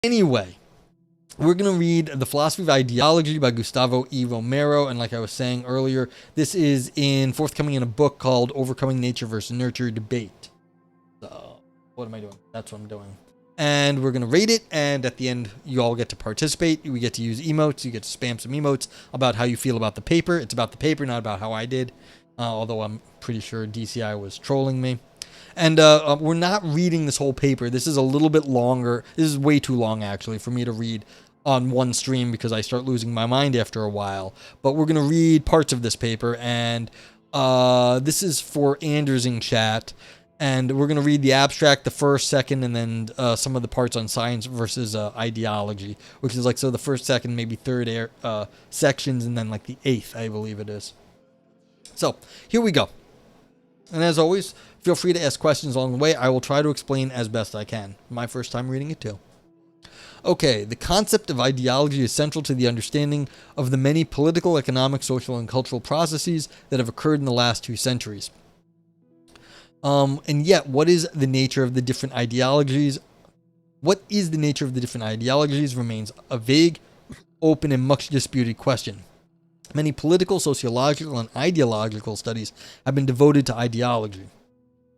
Anyway, we're going to read The Philosophy of Ideology by Gustavo E. Romero. And like I was saying earlier, this is forthcoming in a book called Overcoming Nature versus Nurture Debate. So, what am I doing? That's what I'm doing. And we're going to rate it, and at the end, you all get to participate. We get to use emotes. You get to spam some emotes about how you feel about the paper. It's about the paper, not about how I did, although I'm pretty sure DCI was trolling me. And we're not reading this whole paper. This is a little bit longer. This is way too long, actually, for me to read on one stream because I start losing my mind after a while. But we're going to read parts of this paper, and this is for Anders in chat. And we're going to read the abstract, the first, second, and then some of the parts on science versus ideology, which is like, so the first, second, maybe third sections, and then like the eighth, I believe it is. So here we go. And as always, feel free to ask questions along the way. I will try to explain as best I can. My first time reading it too. Okay, the concept of ideology is central to the understanding of the many political, economic, social, and cultural processes that have occurred in the last 2 centuries. And yet, what is the nature of the different ideologies? What is the nature of the different ideologies remains a vague, open, and much disputed question. Many political, sociological, and ideological studies have been devoted to ideology.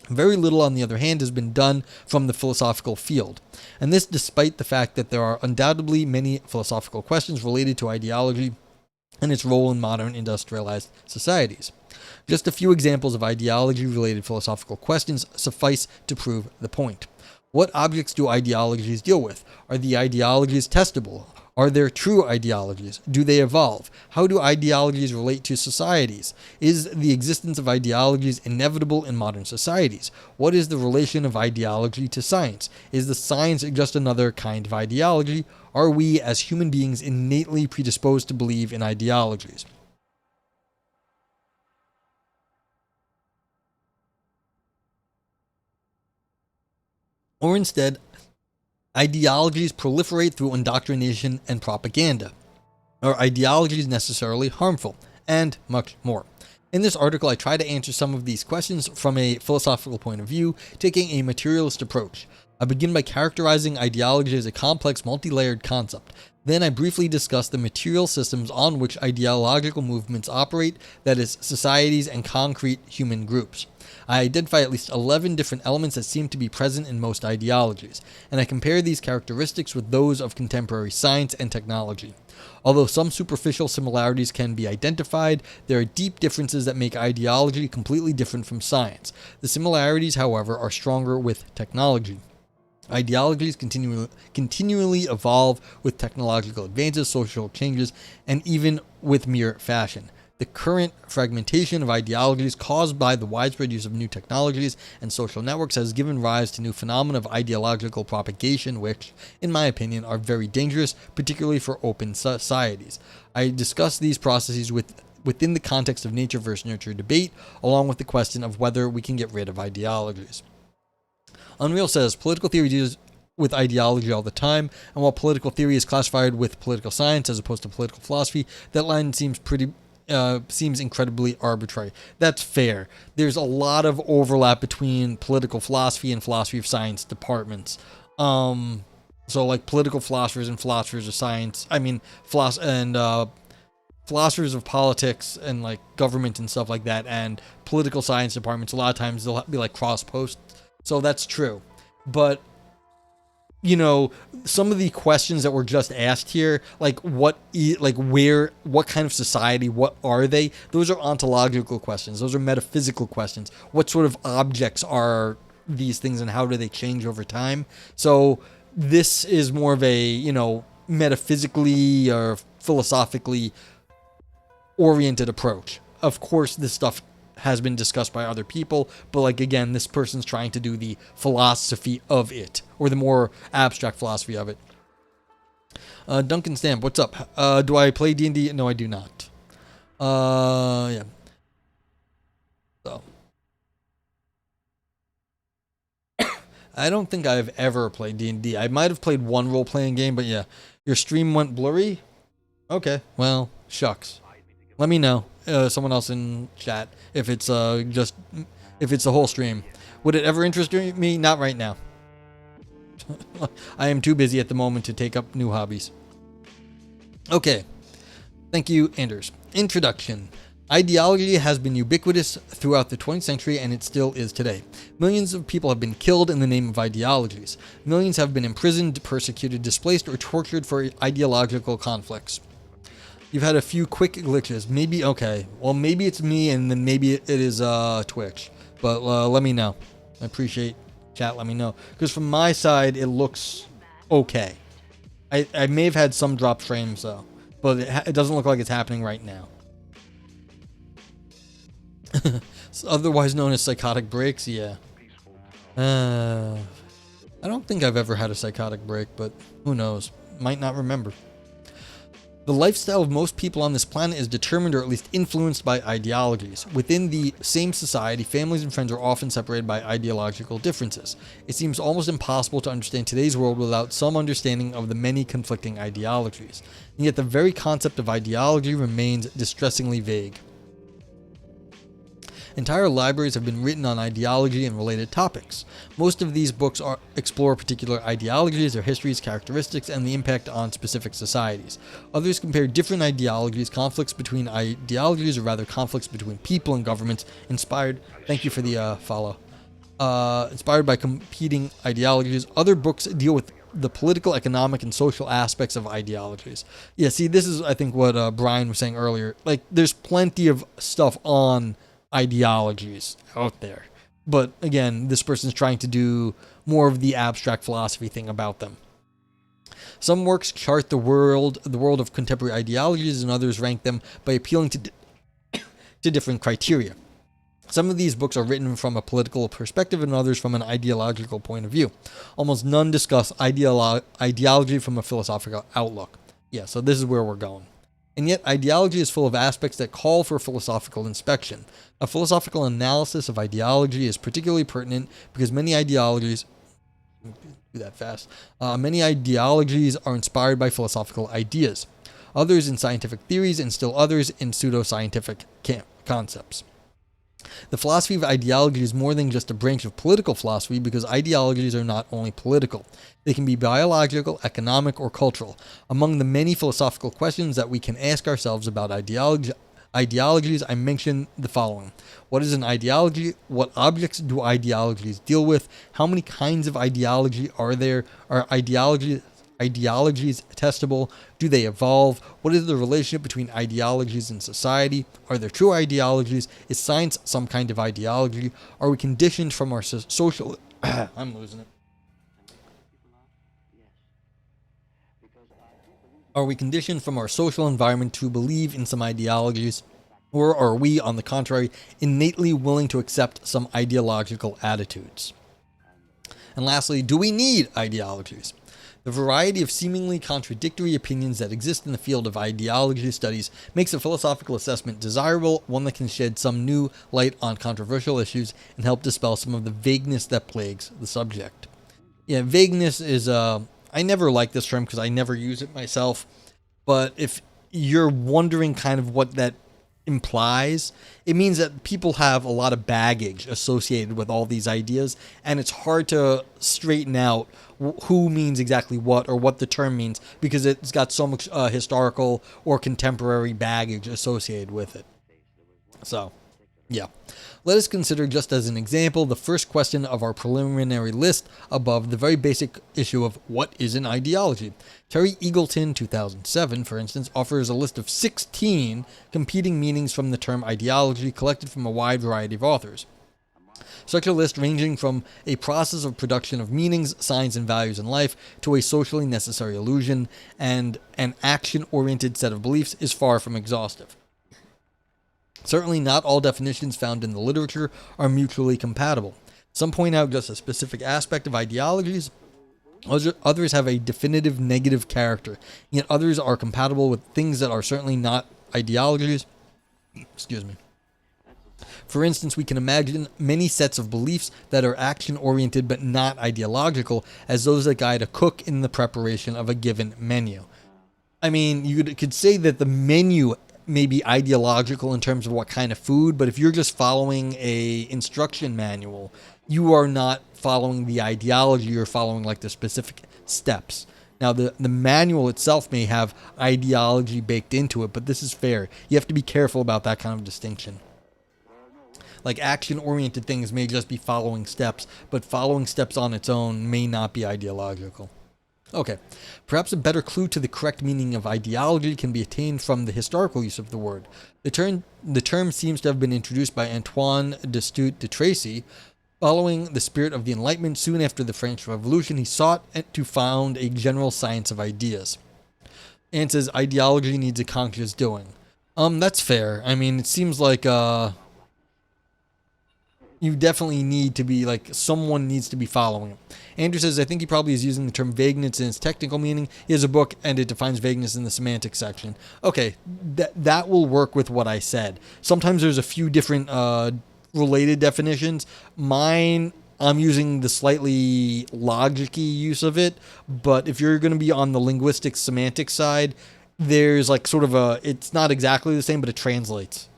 Very little, on the other hand, has been done from the philosophical field, and this despite the fact that there are undoubtedly many philosophical questions related to ideology and its role in modern industrialized societies. Just a few examples of ideology-related philosophical questions suffice to prove the point. What objects do ideologies deal with? Are the ideologies testable? Are there true ideologies? Do they evolve? How do ideologies relate to societies? Is the existence of ideologies inevitable in modern societies? What is the relation of ideology to science? Is the science just another kind of ideology? Are we, as human beings, innately predisposed to believe in ideologies? Or instead, ideologies proliferate through indoctrination and propaganda? Are ideologies necessarily harmful? And much more. In this article, I try to answer some of these questions from a philosophical point of view, taking a materialist approach. I begin by characterizing ideology as a complex, multi-layered concept. Then I briefly discuss the material systems on which ideological movements operate, that is, societies and concrete human groups. I identify at least 11 different elements that seem to be present in most ideologies, and I compare these characteristics with those of contemporary science and technology. Although some superficial similarities can be identified, there are deep differences that make ideology completely different from science. The similarities, however, are stronger with technology. Ideologies continually evolve with technological advances, social changes, and even with mere fashion. The current fragmentation of ideologies caused by the widespread use of new technologies and social networks has given rise to new phenomena of ideological propagation which, in my opinion, are very dangerous, particularly for open societies. I discuss these processes within the context of nature versus nurture debate, along with the question of whether we can get rid of ideologies. Unreal says, political theory deals with ideology all the time, and while political theory is classified with political science as opposed to political philosophy, that line seems incredibly arbitrary. That's fair. There's a lot of overlap between political philosophy and philosophy of science departments. So like political philosophers and philosophers of science, philosophers of politics and like government and stuff like that, and political science departments, a lot of times they'll be like cross posts. So that's true. But some of the questions that were just asked here, like what kind of society, what are they? Those are ontological questions. Those are metaphysical questions. What sort of objects are these things and how do they change over time? So this is more of a, metaphysically or philosophically oriented approach. Of course, this stuff has been discussed by other people, but like again, this person's trying to do the philosophy of it, or the more abstract philosophy of it. Duncan Stamp, what's up? Do I play D&D? No, I do not. Yeah. So I don't think I've ever played D&D. I might have played one role-playing game, but yeah. Your stream went blurry? Okay, well, shucks. Let me know, someone else in chat, if it's the whole stream. Would it ever interest me? Not right now. I am too busy at the moment to take up new hobbies. Okay. Thank you, Anders. Introduction. Ideology has been ubiquitous throughout the 20th century, and it still is today. Millions of people have been killed in the name of ideologies. Millions have been imprisoned, persecuted, displaced, or tortured for ideological conflicts. You've had a few quick glitches. Maybe it's me, and then maybe it is Twitch. But let me know. I appreciate chat. Let me know. Because from my side, it looks okay. I may have had some drop frames, though. But it doesn't look like it's happening right now. Otherwise known as psychotic breaks, yeah. I don't think I've ever had a psychotic break, but who knows? Might not remember. The lifestyle of most people on this planet is determined or at least influenced by ideologies. Within the same society, families and friends are often separated by ideological differences. It seems almost impossible to understand today's world without some understanding of the many conflicting ideologies. And yet the very concept of ideology remains distressingly vague. Entire libraries have been written on ideology and related topics. Most of these books explore particular ideologies, their histories, characteristics, and the impact on specific societies. Others compare different ideologies, conflicts between ideologies, or rather conflicts between people and governments, thank you for the follow, inspired by competing ideologies. Other books deal with the political, economic, and social aspects of ideologies. Yeah, see, this is, I think, what Brian was saying earlier. Like, there's plenty of stuff on ideologies out there, but again, this person's trying to do more of the abstract philosophy thing about them. Some works chart the world of contemporary ideologies, and others rank them by appealing to different criteria. Some of these books are written from a political perspective and others from an ideological point of view. Almost none discuss ideology from a philosophical outlook. Yeah, so this is where we're going. And yet, ideology is full of aspects that call for philosophical inspection. A philosophical analysis of ideology is particularly pertinent because many ideologies are inspired by philosophical ideas, others in scientific theories, and still others in pseudoscientific concepts. The philosophy of ideology is more than just a branch of political philosophy because ideologies are not only political. They can be biological, economic, or cultural. Among the many philosophical questions that we can ask ourselves about ideologies, I mention the following. What is an ideology? What objects do ideologies deal with? How many kinds of ideology are there? Are ideologies testable? Do they evolve? What is the relationship between ideologies and society? Are there true ideologies? Is science some kind of ideology? Are we conditioned from our social... I'm losing it. Are we conditioned from our social environment to believe in some ideologies? Or are we, on the contrary, innately willing to accept some ideological attitudes? And lastly, do we need ideologies? The variety of seemingly contradictory opinions that exist in the field of ideology studies makes a philosophical assessment desirable, one that can shed some new light on controversial issues and help dispel some of the vagueness that plagues the subject. Yeah, vagueness is, I never like this term because I never use it myself, but if you're wondering kind of what that implies, it means that people have a lot of baggage associated with all these ideas, and it's hard to straighten out who means exactly what or what the term means because it's got so much historical or contemporary baggage associated with it. So, yeah. Let us consider, just as an example, the first question of our preliminary list above, the very basic issue of what is an ideology. Terry Eagleton, 2007, for instance, offers a list of 16 competing meanings from the term ideology collected from a wide variety of authors. Such a list, ranging from a process of production of meanings, signs, and values in life to a socially necessary illusion and an action-oriented set of beliefs, is far from exhaustive. Certainly not all definitions found in the literature are mutually compatible. Some point out just a specific aspect of ideologies, others have a definitive negative character, yet others are compatible with things that are certainly not ideologies. Excuse me. For instance, we can imagine many sets of beliefs that are action-oriented but not ideological as those that guide a cook in the preparation of a given menu. I mean, you could say that the menu may be ideological in terms of what kind of food, but if you're just following a instruction manual, you are not following the ideology, you're following like the specific steps. Now, the manual itself may have ideology baked into it, but this is fair. You have to be careful about that kind of distinction. Like, action-oriented things may just be following steps, but following steps on its own may not be ideological. Okay, perhaps a better clue to the correct meaning of ideology can be attained from the historical use of the word. The term seems to have been introduced by Antoine de Tracy. Following the spirit of the Enlightenment, soon after the French Revolution, he sought to found a general science of ideas. And says ideology needs a conscious doing. That's fair. I mean, it seems like you definitely need to be, like, someone needs to be following it. Andrew says, I think he probably is using the term vagueness in its technical meaning. He has a book, and it defines vagueness in the semantics section. Okay, that will work with what I said. Sometimes there's a few different related definitions. Mine, I'm using the slightly logic-y use of it, but if you're going to be on the linguistic semantic side, there's, like, sort of it's not exactly the same, but it translates.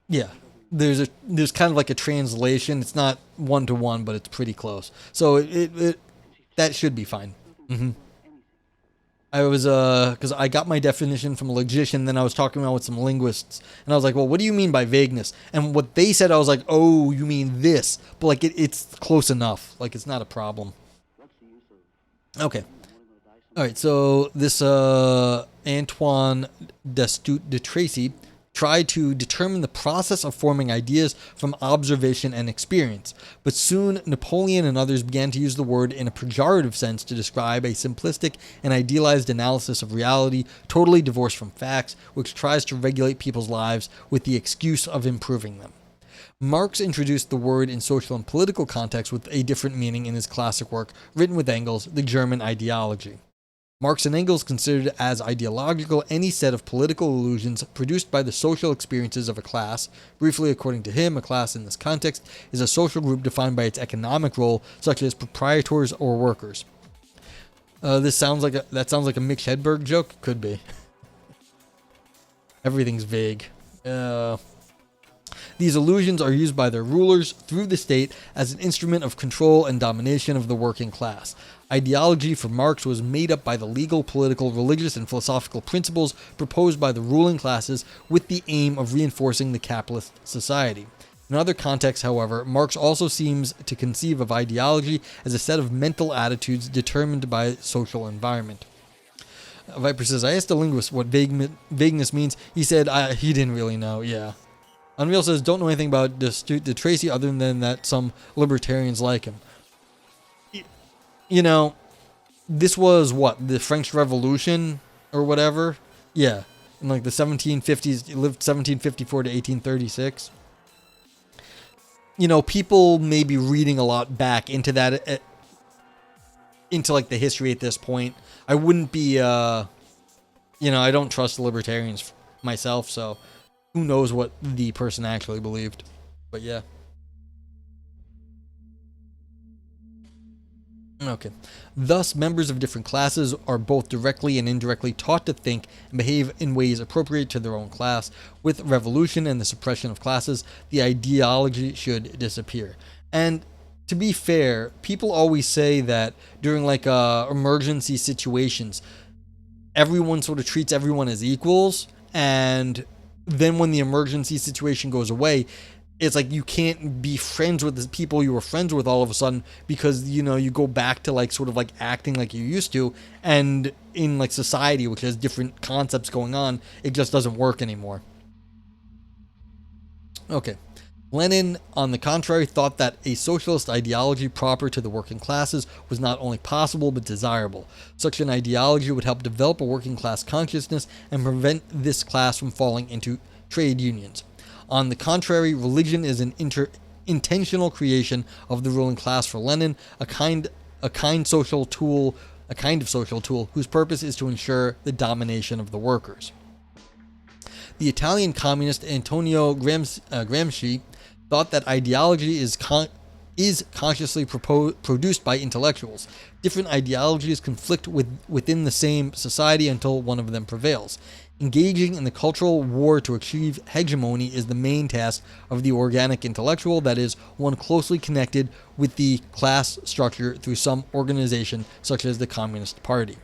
Yeah, there's kind of like a translation. It's not one-to-one, but it's pretty close. So that should be fine. I was, because I got my definition from a logician, then I was talking about with some linguists, and I was like, well, what do you mean by vagueness? And what they said, I was like, oh, you mean this. But, like, it's close enough. Like, it's not a problem. Okay. All right, so this Antoine de Tracy tried to determine the process of forming ideas from observation and experience. But soon, Napoleon and others began to use the word in a pejorative sense to describe a simplistic and idealized analysis of reality, totally divorced from facts, which tries to regulate people's lives with the excuse of improving them. Marx introduced the word in social and political context with a different meaning in his classic work, written with Engels, The German Ideology. Marx and Engels considered as ideological any set of political illusions produced by the social experiences of a class. Briefly, according to him, a class in this context is a social group defined by its economic role, such as proprietors or workers. That sounds like a Mitch Hedberg joke? Could be. Everything's vague. These illusions are used by their rulers through the state as an instrument of control and domination of the working class. Ideology for Marx was made up by the legal, political, religious, and philosophical principles proposed by the ruling classes with the aim of reinforcing the capitalist society. In other contexts, however, Marx also seems to conceive of ideology as a set of mental attitudes determined by social environment. Viper says, I asked a linguist what vagueness means. He said he didn't really know. Yeah. Unreal says, don't know anything about de Tracy other than that some libertarians like him. You know, this was what, the French Revolution or whatever? Yeah, in like the 1750s, he lived 1754 to 1836. You know, people may be reading a lot back into that, into like the history at this point. I wouldn't be, you know, I don't trust the libertarians myself, so who knows what the person actually believed. But yeah. Okay. Thus, members of different classes are both directly and indirectly taught to think and behave in ways appropriate to their own class. With revolution and the suppression of classes, the ideology should disappear. And to be fair, people always say that during like emergency situations, everyone sort of treats everyone as equals, and then when the emergency situation goes away, it's like you can't be friends with the people you were friends with all of a sudden because, you know, you go back to like sort of like acting like you used to, and in like society, which has different concepts going on, it just doesn't work anymore. Okay. Lenin, on the contrary, thought that a socialist ideology proper to the working classes was not only possible but desirable. Such an ideology would help develop a working class consciousness and prevent this class from falling into trade unions. On the contrary, religion is an intentional creation of the ruling class for Lenin, a kind of social tool whose purpose is to ensure the domination of the workers. The Italian communist Antonio Gramsci thought that ideology is consciously produced by intellectuals. Different ideologies conflict within the same society until one of them prevails. Engaging in the cultural war to achieve hegemony is the main task of the organic intellectual, that is, one closely connected with the class structure through some organization such as the Communist Party.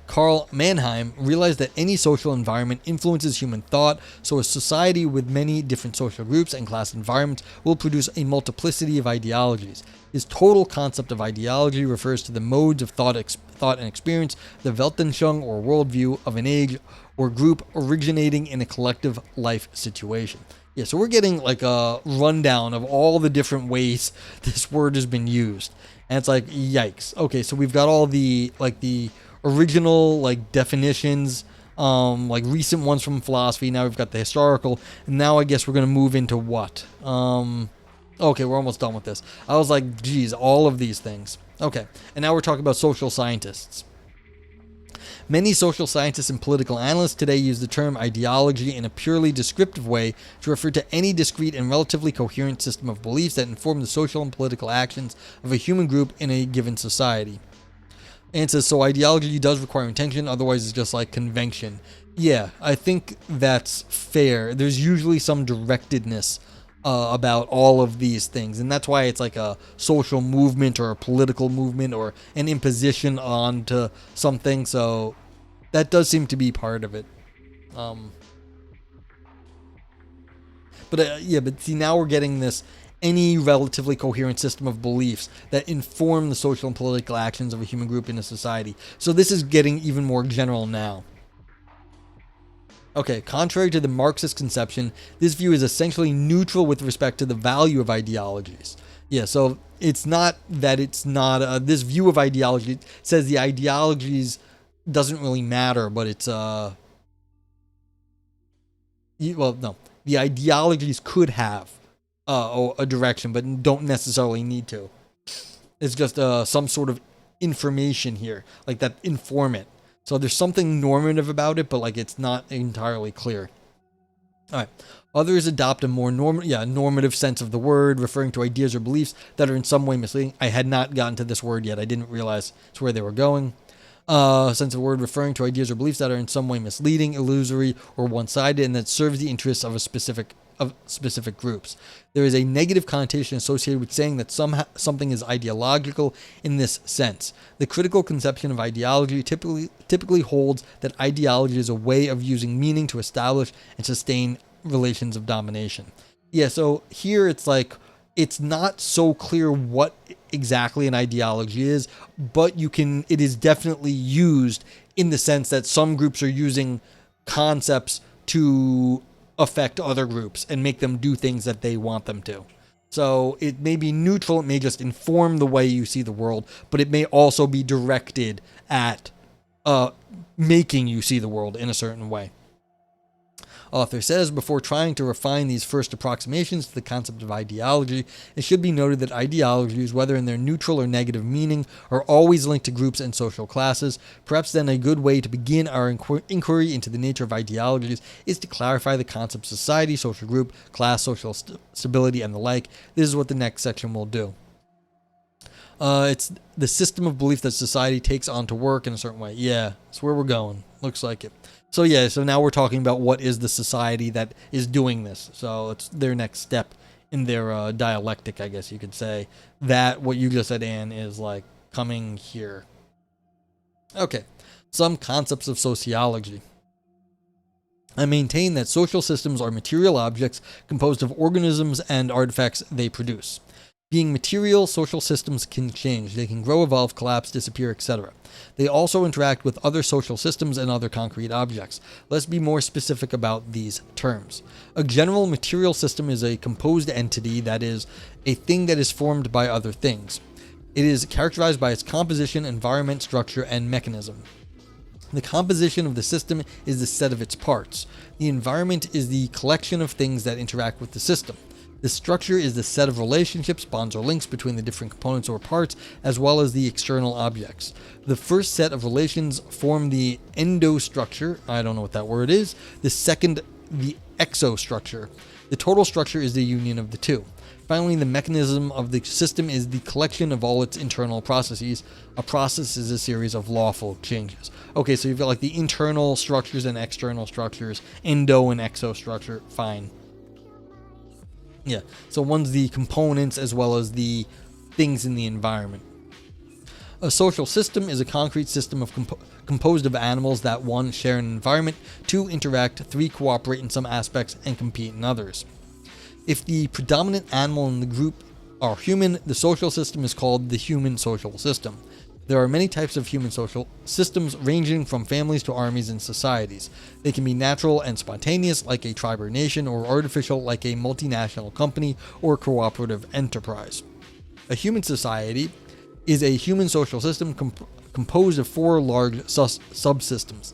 Karl Mannheim realized that any social environment influences human thought, so a society with many different social groups and class environments will produce a multiplicity of ideologies. His total concept of ideology refers to the modes of thought and experience, the Weltanschauung or worldview of an age or group originating in a collective life situation. Yeah, so we're getting like a rundown of all the different ways this word has been used. And it's like, yikes. Okay, so we've got all the original definitions, recent ones from philosophy. Now we've got the historical, and now I guess we're gonna move into what? Okay, we're almost done with this. I was like, geez, all of these things. Okay, and now we're talking about social scientists. Many social scientists and political analysts today use the term ideology in a purely descriptive way to refer to any discrete and relatively coherent system of beliefs that inform the social and political actions of a human group in a given society. And it says, so ideology does require intention, otherwise it's just like convention. Yeah, I think that's fair. There's usually some directedness about all of these things, and that's why it's like a social movement or a political movement or an imposition onto something, so that does seem to be part of it. But see, now we're getting this any relatively coherent system of beliefs that inform the social and political actions of a human group in a society. So this is getting even more general now. Okay, contrary to the Marxist conception, this view is essentially neutral with respect to the value of ideologies. Yeah, so it's not that it's not, this view of ideology says the ideologies doesn't really matter, but it's, the ideologies could have a direction, but don't necessarily need to. It's just some sort of information here, like that inform it. So there's something normative about it, but it's not entirely clear. All right. Others adopt a more normative sense of the word, referring to ideas or beliefs that are in some way misleading. I had not gotten to this word yet. I didn't realize it's where they were going. Sense of the word referring to ideas or beliefs that are in some way misleading, illusory, or one-sided, and that serves the interests of specific groups. There is a negative connotation associated with saying that something is ideological in this sense. The critical conception of ideology typically holds that ideology is a way of using meaning to establish and sustain relations of domination. Yeah, so here it's like, it's not so clear what exactly an ideology is, but it is definitely used in the sense that some groups are using concepts to affect other groups and make them do things that they want them to. So it may be neutral, it may just inform the way you see the world, but it may also be directed at making you see the world in a certain way. Author says, before trying to refine these first approximations to the concept of ideology, it should be noted that ideologies, whether in their neutral or negative meaning, are always linked to groups and social classes. Perhaps then a good way to begin our inquiry into the nature of ideologies is to clarify the concepts of society, social group, class, social stability, and the like. This is what the next section will do. It's the system of belief that society takes on to work in a certain way. Yeah, that's where we're going. Looks like it. So now we're talking about what is the society that is doing this. So it's their next step in their dialectic, I guess you could say. That, what you just said, Anne, is coming here. Okay, some concepts of sociology. I maintain that social systems are material objects composed of organisms and artifacts they produce. Being material, social systems can change. They can grow, evolve, collapse, disappear, etc. They also interact with other social systems and other concrete objects. Let's be more specific about these terms. A general material system is a composed entity, that is, a thing that is formed by other things. It is characterized by its composition, environment, structure, and mechanism. The composition of the system is the set of its parts. The environment is the collection of things that interact with the system. The structure is the set of relationships, bonds, or links between the different components or parts, as well as the external objects. The first set of relations form the endostructure. I don't know what that word is. The second, the exostructure. The total structure is the union of the two. Finally, the mechanism of the system is the collection of all its internal processes. A process is a series of lawful changes. Okay, so you've got like the internal structures and external structures, endo and exo structure, fine. Yeah, so one's the components as well as the things in the environment. A social system is a concrete system of composed of animals that 1. Share an environment, 2. Interact, 3. Cooperate in some aspects, and compete in others. If the predominant animal in the group are human, the social system is called the human social system. There are many types of human social systems ranging from families to armies and societies. They can be natural and spontaneous like a tribe or nation, or artificial like a multinational company or cooperative enterprise. A human society is a human social system composed of 4 large subsystems.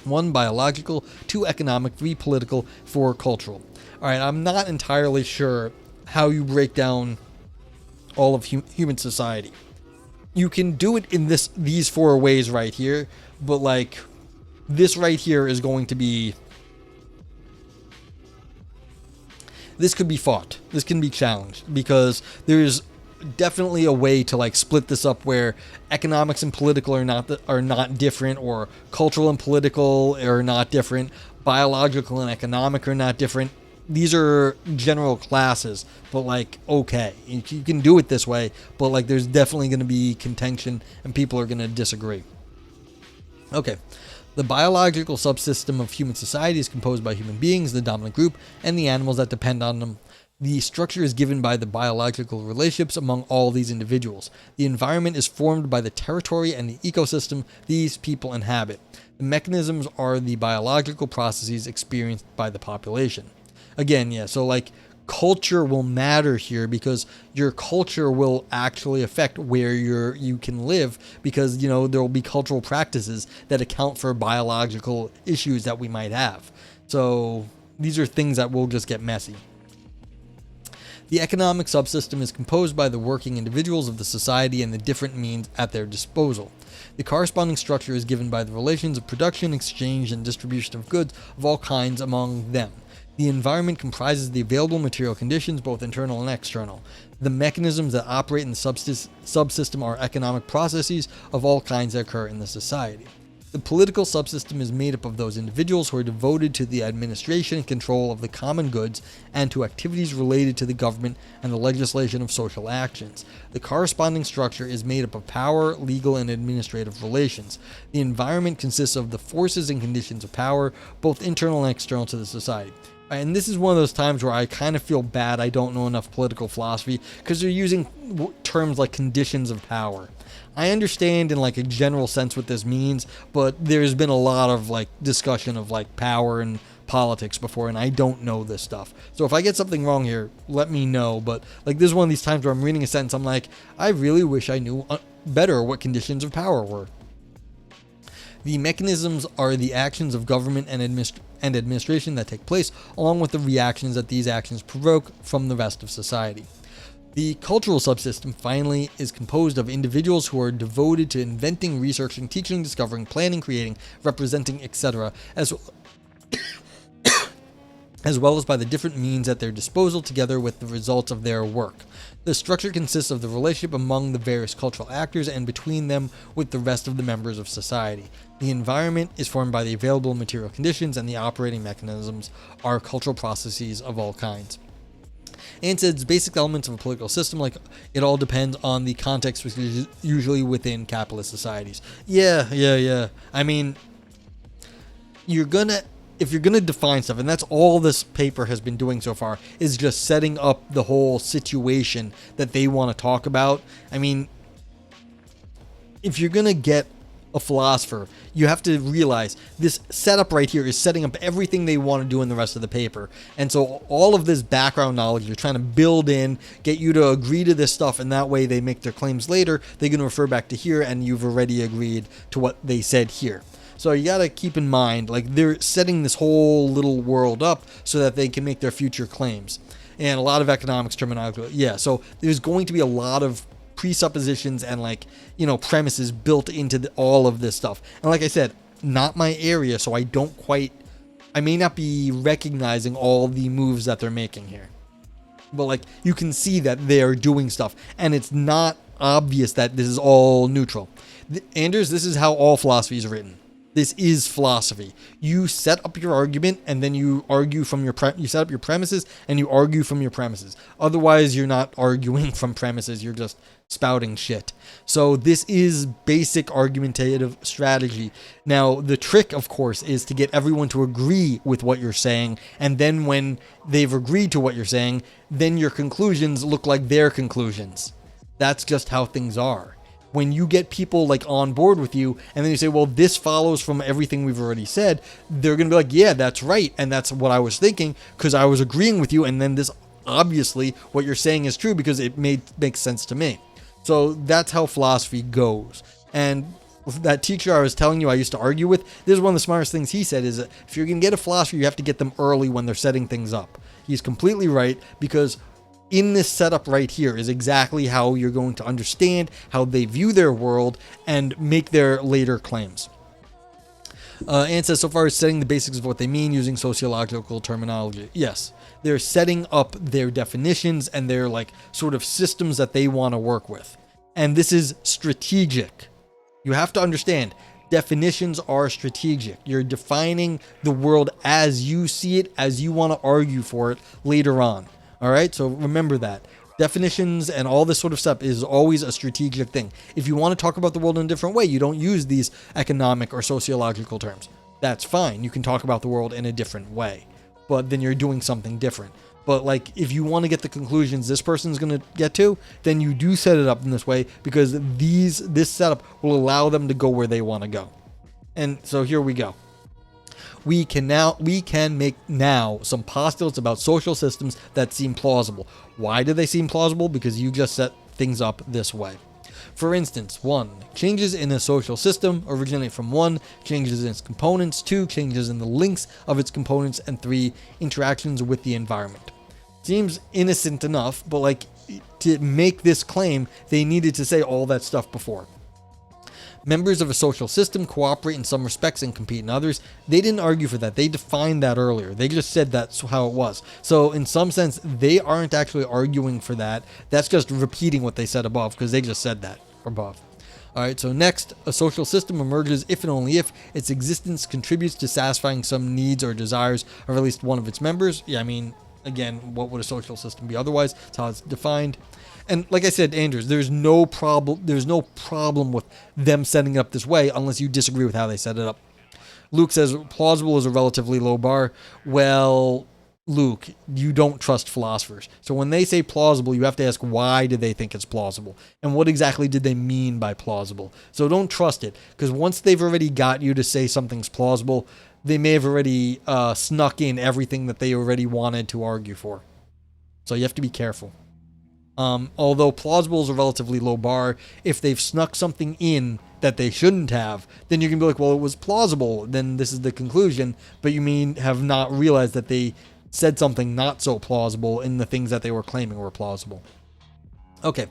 1 biological, 2 economic, 3 political, 4 cultural. Alright, I'm not entirely sure how you break down all of human society. You can do it in these 4 ways right here, but like this right here is going to be... This could be fought. This can be challenged because there's definitely a way to like split this up where economics and political are not different, or cultural and political are not different, biological and economic are not different. These are general classes, but like, okay, you can do it this way, but like there's definitely going to be contention and people are going to disagree. Okay. The biological subsystem of human society is composed by human beings, the dominant group, and the animals that depend on them. The structure is given by the biological relationships among all these individuals. The environment is formed by the territory and the ecosystem these people inhabit. The mechanisms are the biological processes experienced by the population. Again, yeah, so like culture will matter here because your culture will actually affect where you can live, because, you know, there will be cultural practices that account for biological issues that we might have. So these are things that will just get messy. The economic subsystem is composed by the working individuals of the society and the different means at their disposal. The corresponding structure is given by the relations of production, exchange, and distribution of goods of all kinds among them. The environment comprises the available material conditions, both internal and external. The mechanisms that operate in the subsystem are economic processes of all kinds that occur in the society. The political subsystem is made up of those individuals who are devoted to the administration and control of the common goods and to activities related to the government and the legislation of social actions. The corresponding structure is made up of power, legal, and administrative relations. The environment consists of the forces and conditions of power, both internal and external to the society. And this is one of those times where I kind of feel bad I don't know enough political philosophy, because they're using terms like conditions of power. I understand in like a general sense what this means, but there's been a lot of like discussion of like power and politics before, and I don't know this stuff. So if I get something wrong here, let me know. But like this is one of these times where I'm reading a sentence, I'm like, I really wish I knew better what conditions of power were. The mechanisms are the actions of government and administration that take place, along with the reactions that these actions provoke from the rest of society. The cultural subsystem, finally, is composed of individuals who are devoted to inventing, researching, teaching, discovering, planning, creating, representing, etc., as well as by the different means at their disposal, together with the results of their work. The structure consists of the relationship among the various cultural actors and between them with the rest of the members of society. The environment is formed by the available material conditions, and the operating mechanisms are cultural processes of all kinds. And says basic elements of a political system, like it all depends on the context, which is usually within capitalist societies. Yeah. I mean, if you're gonna define stuff, and that's all this paper has been doing so far, is just setting up the whole situation that they want to talk about. I mean, if you're gonna get a philosopher, you have to realize this setup right here is setting up everything they want to do in the rest of the paper. And so all of this background knowledge you're trying to build in, get you to agree to this stuff, and that way they make their claims later, they can refer back to here and you've already agreed to what they said here. So you got to keep in mind, like, they're setting this whole little world up so that they can make their future claims. And a lot of economics terminology. Yeah, so there's going to be a lot of presuppositions and, like, you know, premises built into all of this stuff. And like I said, not my area, so I may not be recognizing all the moves that they're making here. but like you can see that they're doing stuff, and it's not obvious that this is all neutral. Anders, this is how all philosophy is written. This is philosophy. You set up your argument, and then you argue from you set up your premises, and you argue from your premises. Otherwise, you're not arguing from premises. You're just spouting shit. So this is basic argumentative strategy. Now, the trick, of course, is to get everyone to agree with what you're saying, and then when they've agreed to what you're saying, then your conclusions look like their conclusions. That's just how things are. When you get people like on board with you, and then you say, well, this follows from everything we've already said, they're going to be like, yeah, that's right. And that's what I was thinking, because I was agreeing with you. And then this, obviously, what you're saying is true because it makes sense to me. So that's how philosophy goes. And that teacher I was telling you I used to argue with, this is one of the smartest things he said, is that if you're going to get a philosopher, you have to get them early when they're setting things up. He's completely right, because in this setup right here is exactly how you're going to understand how they view their world and make their later claims. Anne says, so far as setting the basics of what they mean using sociological terminology. Yes, they're setting up their definitions and their like sort of systems that they want to work with. And this is strategic. You have to understand, definitions are strategic. You're defining the world as you see it, as you want to argue for it later on. All right, so remember that. Definitions and all this sort of stuff is always a strategic thing. If you want to talk about the world in a different way, you don't use these economic or sociological terms. That's fine. You can talk about the world in a different way, but then you're doing something different. But like, if you want to get the conclusions this person's going to get to, then you do set it up in this way, because this setup will allow them to go where they want to go. And so here we go. We can make now some postulates about social systems that seem plausible. Why do they seem plausible? Because you just set things up this way. For instance, 1. Changes in a social system originate from 1. Changes in its components, 2. Changes in the links of its components, and 3. Interactions with the environment. Seems innocent enough, but like, to make this claim, they needed to say all that stuff before. Members of a social system cooperate in some respects and compete in others. They didn't argue for that. They defined that earlier. They just said that's how it was. So in some sense, they aren't actually arguing for that. That's just repeating what they said above, because they just said that above. All right, so next, a social system emerges if and only if its existence contributes to satisfying some needs or desires of at least one of its members. Yeah, I mean, again, what would a social system be otherwise? That's how it's defined. And like I said, Andrews, there's no problem with them setting it up this way unless you disagree with how they set it up. Luke says plausible is a relatively low bar. Well, Luke, you don't trust philosophers. So when they say plausible, you have to ask, why do they think it's plausible? And what exactly did they mean by plausible? So don't trust it, because once they've already got you to say something's plausible, they may have already snuck in everything that they already wanted to argue for. So you have to be careful. Although plausible is a relatively low bar, if they've snuck something in that they shouldn't have, then you can be like, well, it was plausible, then this is the conclusion, but you mean have not realized that they said something not so plausible in the things that they were claiming were plausible. Okay,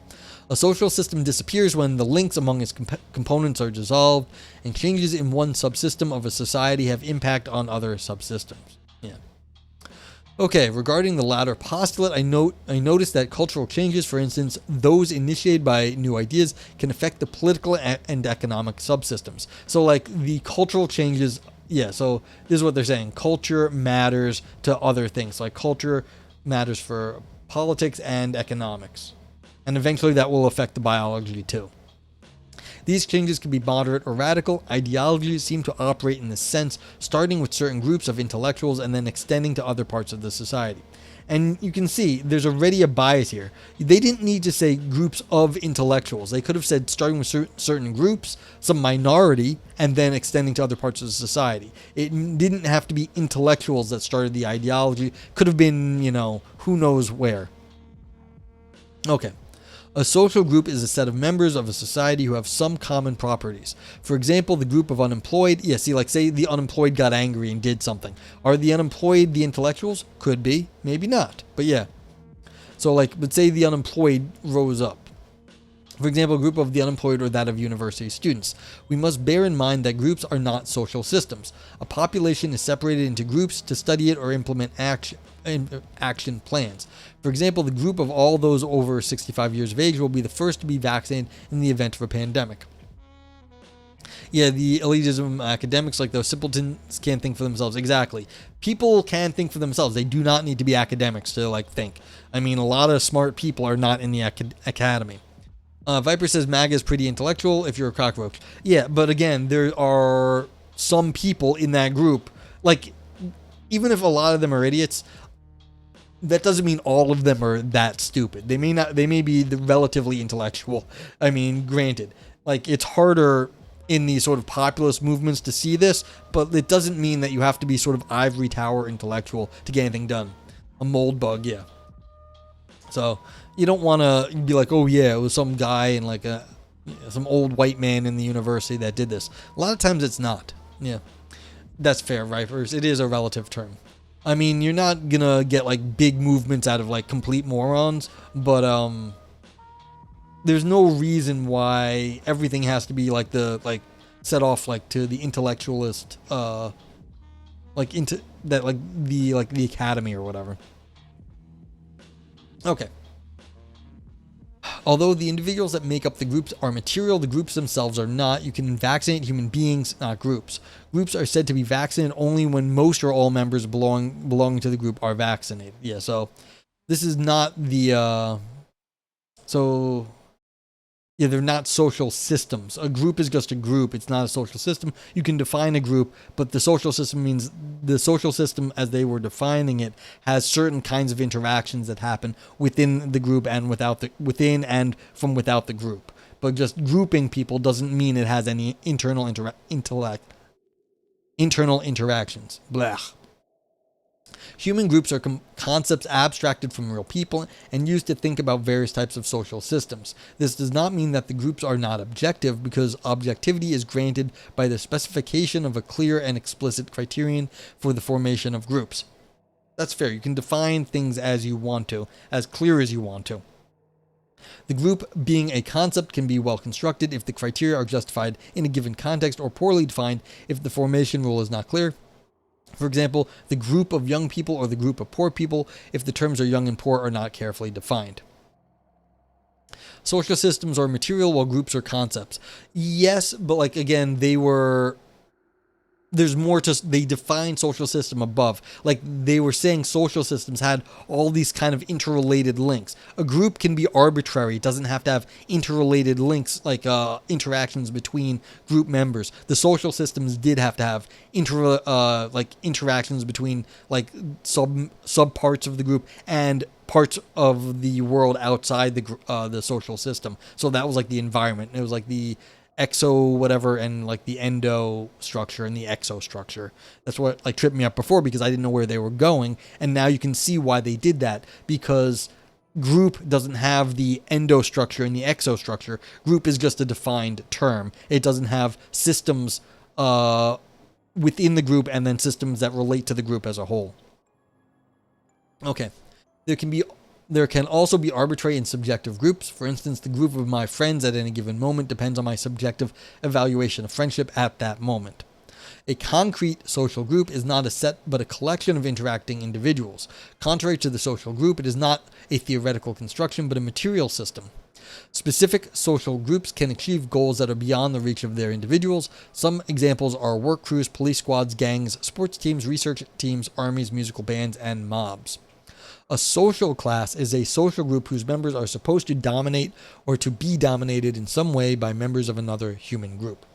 a social system disappears when the links among its components are dissolved, and changes in one subsystem of a society have impact on other subsystems. Yeah. Okay, regarding the latter postulate, I noticed that cultural changes, for instance, those initiated by new ideas, can affect the political and economic subsystems. So like the cultural changes, yeah, so this is what they're saying. Culture matters to other things. Like culture matters for politics and economics. And eventually that will affect the biology too. These changes can be moderate or radical. Ideologies seem to operate in this sense, starting with certain groups of intellectuals and then extending to other parts of the society. And you can see there's already a bias here. They didn't need to say groups of intellectuals. They could have said starting with certain groups, some minority, and then extending to other parts of the society. It didn't have to be intellectuals that started the ideology. Could have been, who knows where. Okay. A social group is a set of members of a society who have some common properties. For example, the group of unemployed, say the unemployed got angry and did something. Are the unemployed the intellectuals? Could be, maybe not, but yeah. So but say the unemployed rose up. For example, a group of the unemployed or that of university students. We must bear in mind that groups are not social systems. A population is separated into groups to study it or implement action. action plans. For example, the group of all those over 65 years of age will be the first to be vaccinated in the event of a pandemic. Yeah, the elitism academics, like those simpletons, can't think for themselves. Exactly. People can think for themselves. They do not need to be academics to like think. I mean, a lot of smart people are not in the academy. Viper says MAGA is pretty intellectual if you're a cockroach. Yeah, but again, there are some people in that group, like, even if a lot of them are idiots, that doesn't mean all of them are that stupid. They may not. They may be relatively intellectual. I mean, granted, like, it's harder in these sort of populist movements to see this, but it doesn't mean that you have to be sort of ivory tower intellectual to get anything done. A mold bug, yeah. So you don't want to be like, oh yeah, it was some guy in like some old white man in the university that did this. A lot of times it's not. Yeah, that's fair, Vipers. It is a relative term. I mean, you're not gonna get like big movements out of like complete morons, but there's no reason why everything has to be like set off like to the intellectualist like into that like the academy or whatever. Okay. Although the individuals that make up the groups are material, the groups themselves are not. You can vaccinate human beings, not groups. Groups are said to be vaccinated only when most or all members belonging to the group are vaccinated. Yeah, so this is not the yeah, they're not social systems. A group is just a group. It's not a social system. You can define a group, but the social system means the social system as they were defining it has certain kinds of interactions that happen within the group and within and from without the group. But just grouping people doesn't mean it has any internal interactions. Blah. Human groups are concepts abstracted from real people and used to think about various types of social systems. This does not mean that the groups are not objective, because objectivity is granted by the specification of a clear and explicit criterion for the formation of groups. That's fair. You can define things as you want to, as clear as you want to. The group being a concept can be well constructed if the criteria are justified in a given context, or poorly defined if the formation rule is not clear. For example, the group of young people or the group of poor people, if the terms are young and poor are not carefully defined. Social systems are material while groups are concepts. Yes, but like again, there's more to, they define social system above. Like they were saying social systems had all these kind of interrelated links. A group can be arbitrary. It doesn't have to have interrelated links, like interactions between group members. The social systems did have to have interactions between like sub parts of the group and parts of the world outside the social system. So that was like the environment. It was like the exo whatever and like the endo structure and the exo structure. That's what like tripped me up before, because I didn't know where they were going, and now you can see why they did that, because group doesn't have the endo structure and the exo structure. Group is just a defined term. It doesn't have systems within the group and then systems that relate to the group as a whole. Okay. There can also be arbitrary and subjective groups. For instance, the group of my friends at any given moment depends on my subjective evaluation of friendship at that moment. A concrete social group is not a set but a collection of interacting individuals. Contrary to the social group, it is not a theoretical construction but a material system. Specific social groups can achieve goals that are beyond the reach of their individuals. Some examples are work crews, police squads, gangs, sports teams, research teams, armies, musical bands, and mobs. A social class is a social group whose members are supposed to dominate or to be dominated in some way by members of another human group.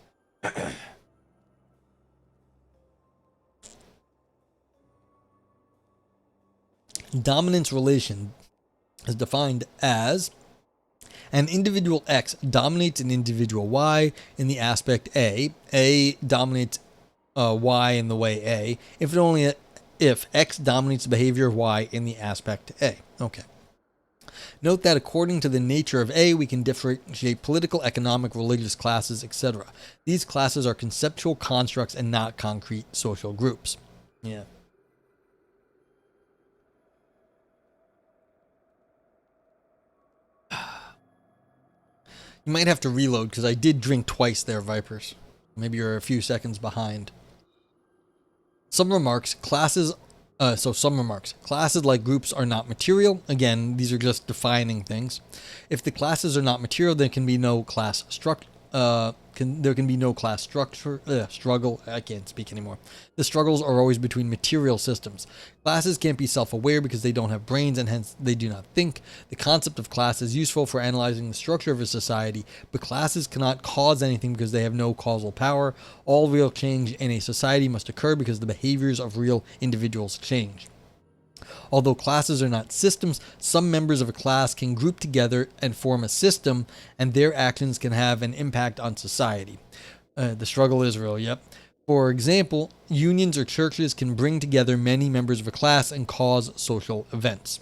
Dominance relation is defined as an individual X dominates an individual Y in the aspect A dominates Y in the way A, if X dominates the behavior of Y in the aspect A. Okay. Note that according to the nature of A, we can differentiate political, economic, religious classes, etc. These classes are conceptual constructs and not concrete social groups. Yeah. You might have to reload because I did drink twice there, Vipers. Maybe you're a few seconds behind. Some remarks: classes So some remarks. Classes like groups are not material. Again, these are just defining things. If the classes are not material, there can be no class structure. There can be no class structure struggle. I can't speak anymore. The struggles are always between material systems. Classes can't be self-aware because they don't have brains and hence they do not think. The concept of class is useful for analyzing the structure of a society, but classes cannot cause anything because they have no causal power. All real change in a society must occur because the behaviors of real individuals change. Although classes are not systems, some members of a class can group together and form a system, and their actions can have an impact on society. The struggle is real, yep. For example, unions or churches can bring together many members of a class and cause social events.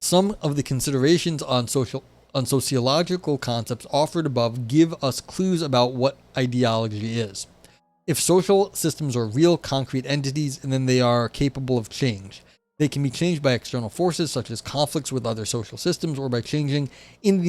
Some of the considerations on sociological concepts offered above give us clues about what ideology is. If social systems are real, concrete entities, and then they are capable of change. They can be changed by external forces such as conflicts with other social systems or by changes in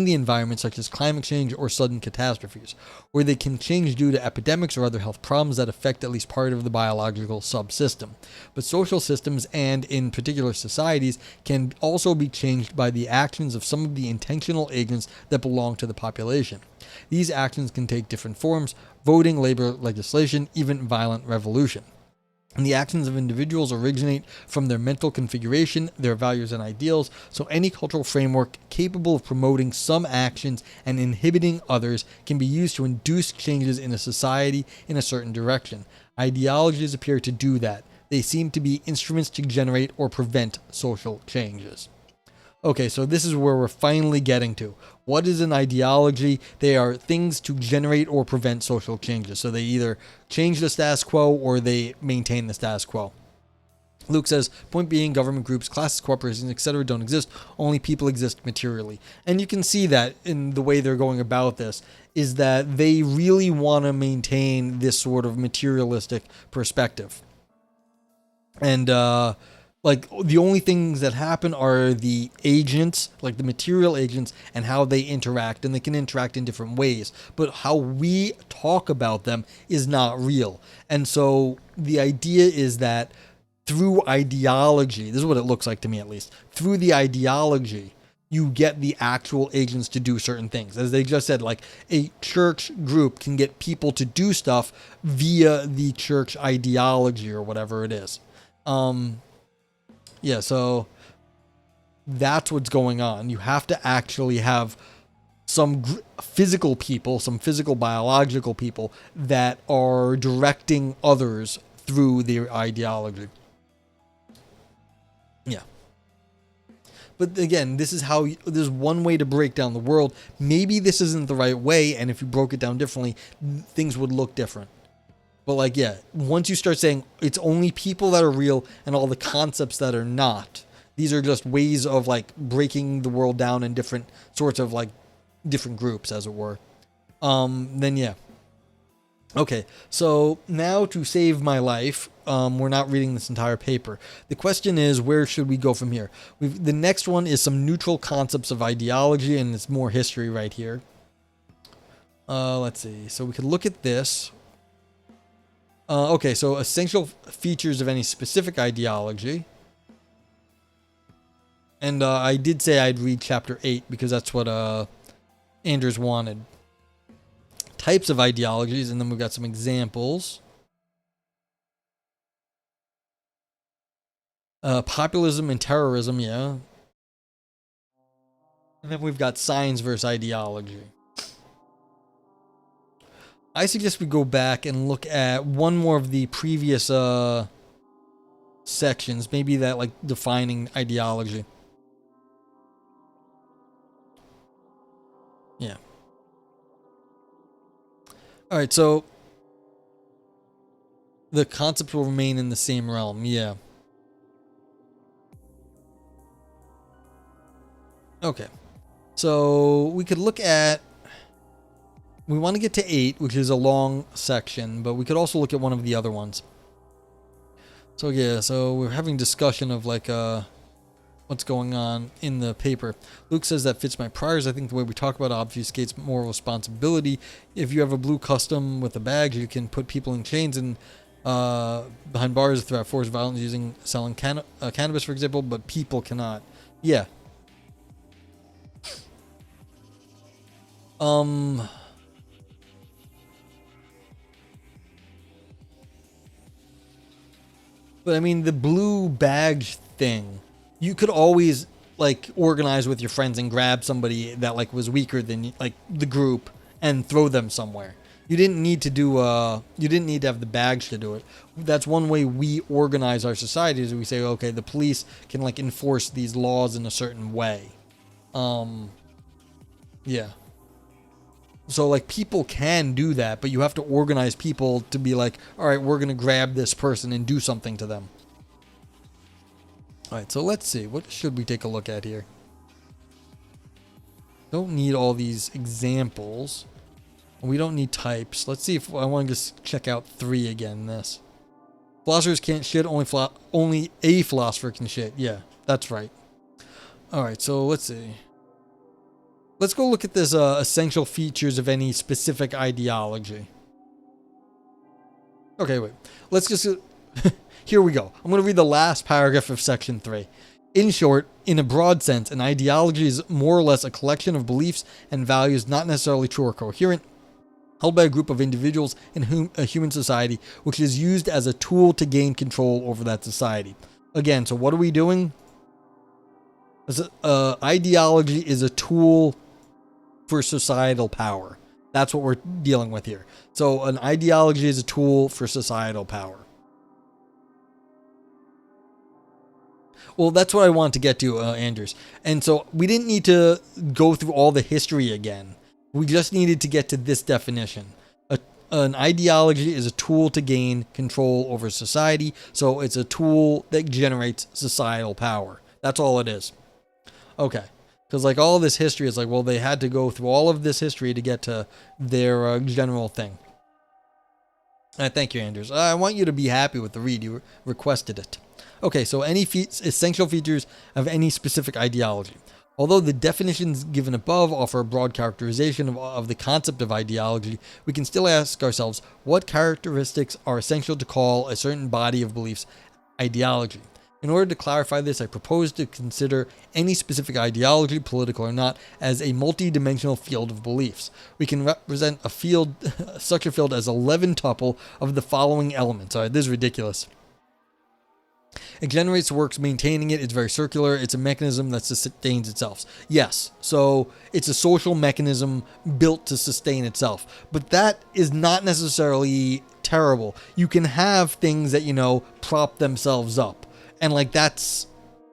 the environment such as climate change or sudden catastrophes. Or they can change due to epidemics or other health problems that affect at least part of the biological subsystem. But social systems, and in particular societies, can also be changed by the actions of some of the intentional agents that belong to the population. These actions can take different forms: voting, labor legislation, even violent revolution. And the actions of individuals originate from their mental configuration, their values and ideals, so any cultural framework capable of promoting some actions and inhibiting others can be used to induce changes in a society in a certain direction. Ideologies appear to do that. They seem to be instruments to generate or prevent social changes. Okay, so this is where we're finally getting to. What is an ideology? They are things to generate or prevent social changes. So they either change the status quo or they maintain the status quo. Luke says, point being, government groups, classes, corporations, etc. don't exist. Only people exist materially. And you can see that in the way they're going about this, is that they really want to maintain this sort of materialistic perspective. And, like, the only things that happen are the agents, like the material agents, and how they interact. And they can interact in different ways. But how we talk about them is not real. And so the idea is that through ideology, this is what it looks like to me at least, through the ideology, you get the actual agents to do certain things. As they just said, like a church group can get people to do stuff via the church ideology or whatever it is. Yeah, so that's what's going on. You have to actually have some physical people, some physical biological people that are directing others through their ideology. Yeah. But again, there's one way to break down the world. Maybe this isn't the right way, and if you broke it down differently, things would look different. But like, yeah, once you start saying it's only people that are real and all the concepts that are not, these are just ways of like breaking the world down in different sorts of like different groups, as it were. Then yeah. Okay, so now to save my life, we're not reading this entire paper. The question is, where should we go from here? The next one is some neutral concepts of ideology, and it's more history right here. Let's see. So we could look at this. Okay, so essential features of any specific ideology. And I did say I'd read chapter 8 because that's what Anders wanted. Types of ideologies, and then we've got some examples. Populism and terrorism, yeah. And then we've got science versus ideology. I suggest we go back and look at one more of the previous sections, maybe that like defining ideology. Yeah. All right, so the concepts will remain in the same realm. Yeah. Okay. So we could look at, we want to get to 8, which is a long section, but we could also look at one of the other ones. So yeah, so we're having discussion of like what's going on in the paper. Luke says that fits my priors. I think the way we talk about it obfuscates moral responsibility. If you have a blue custom with the bags, you can put people in chains and Behind bars, threat, force, violence, using selling cannabis, for example, but people cannot. Yeah. But I mean, the blue badge thing, you could always like organize with your friends and grab somebody that like was weaker than like the group and throw them somewhere. You didn't need to do you didn't need to have the badge to do it. That's one way we organize our society is we say, okay, the police can like enforce these laws in a certain way. Yeah. So like people can do that, but you have to organize people to be like, all right, we're going to grab this person and do something to them. All right, so let's see. What should we take a look at here? Don't need all these examples. We don't need types. Let's see if I want to just check out 3 again. This. Philosophers can't shit. Only a philosopher can shit. Yeah, that's right. All right, so let's see. Let's go look at this essential features of any specific ideology. Okay, wait. Let's just... Here we go. I'm going to read the last paragraph of section 3. In short, in a broad sense, an ideology is more or less a collection of beliefs and values not necessarily true or coherent, held by a group of individuals in a human society, which is used as a tool to gain control over that society. Again, so what are we doing? Ideology is a tool for societal power. That's what we're dealing with here. So an ideology is a tool for societal power. Well, that's what I want to get to, Anders. And so we didn't need to go through all the history again. We just needed to get to this definition. An ideology is a tool to gain control over society. So it's a tool that generates societal power. That's all it is. Okay. Because like all this history is like, well, they had to go through all of this history to get to their general thing. Thank you, Anders. I want you to be happy with the read. You requested it. Okay, so any essential features of any specific ideology. Although the definitions given above offer a broad characterization of the concept of ideology, we can still ask ourselves what characteristics are essential to call a certain body of beliefs ideology. In order to clarify this, I propose to consider any specific ideology, political or not, as a multi-dimensional field of beliefs. We can represent a field, such a field as 11 tuple of the following elements. All right, this is ridiculous. It generates works maintaining it. It's very circular. It's a mechanism that sustains itself. Yes, so it's a social mechanism built to sustain itself. But that is not necessarily terrible. You can have things that, prop themselves up. And like that's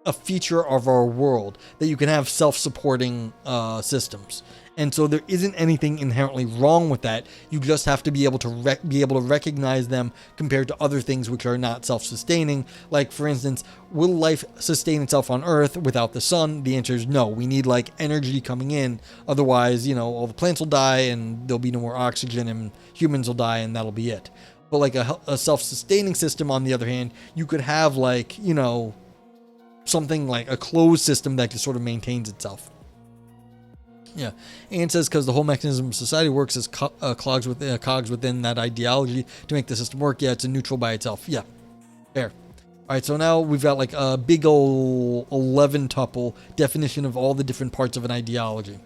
a feature of our world, that you can have self-supporting systems. And so there isn't anything inherently wrong with that. You just have to be able to recognize them compared to other things which are not self-sustaining. Like, for instance, will life sustain itself on Earth without the sun? The answer is no. We need like energy coming in. Otherwise, all the plants will die and there'll be no more oxygen and humans will die and that'll be it. But like a self-sustaining system, on the other hand, you could have like, something like a closed system that just sort of maintains itself. Yeah. And it says because the whole mechanism of society works as cogs within that ideology to make the system work. Yeah, it's a neutral by itself. Yeah. Fair. All right, so now we've got like a big old 11 tuple definition of all the different parts of an ideology.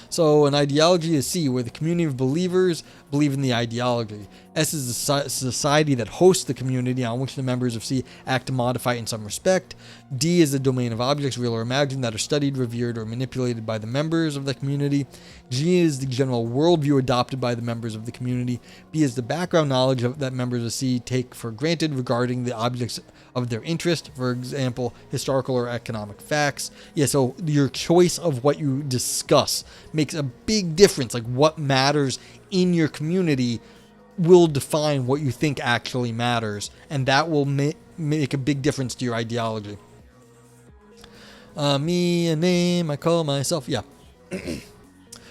So an ideology is C, where the community of believers believe in the ideology. S is the society that hosts the community on which the members of C act to modify it in some respect. D is the domain of objects, real or imagined, that are studied, revered, or manipulated by the members of the community. G is the general worldview adopted by the members of the community. B is the background knowledge that members of C take for granted regarding the objects of their interest, for example, historical or economic facts. Yeah, so your choice of what you discuss makes a big difference. Like what matters in your community will define what you think actually matters, and that will make a big difference to your ideology. Me, a name, I call myself. Yeah.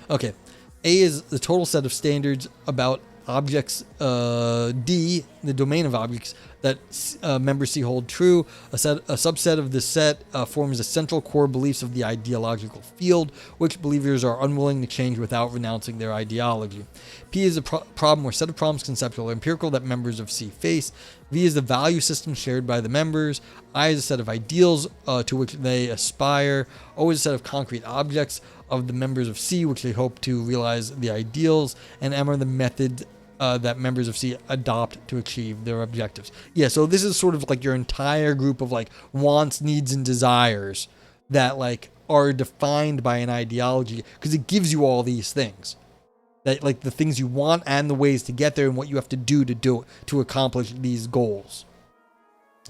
Okay. A is the total set of standards about objects. D, the domain of objects. that members see hold true. A subset of this set forms the central core beliefs of the ideological field, which believers are unwilling to change without renouncing their ideology. P is a problem or set of problems, conceptual or empirical, that members of C face. V is the value system shared by the members. I is a set of ideals to which they aspire. O is a set of concrete objects of the members of C, which they hope to realize the ideals. And M are the methods that members of C adopt to achieve their objectives. Yeah, so this is sort of like your entire group of like wants, needs, and desires that like are defined by an ideology, because it gives you all these things. That like the things you want and the ways to get there and what you have to do to accomplish these goals.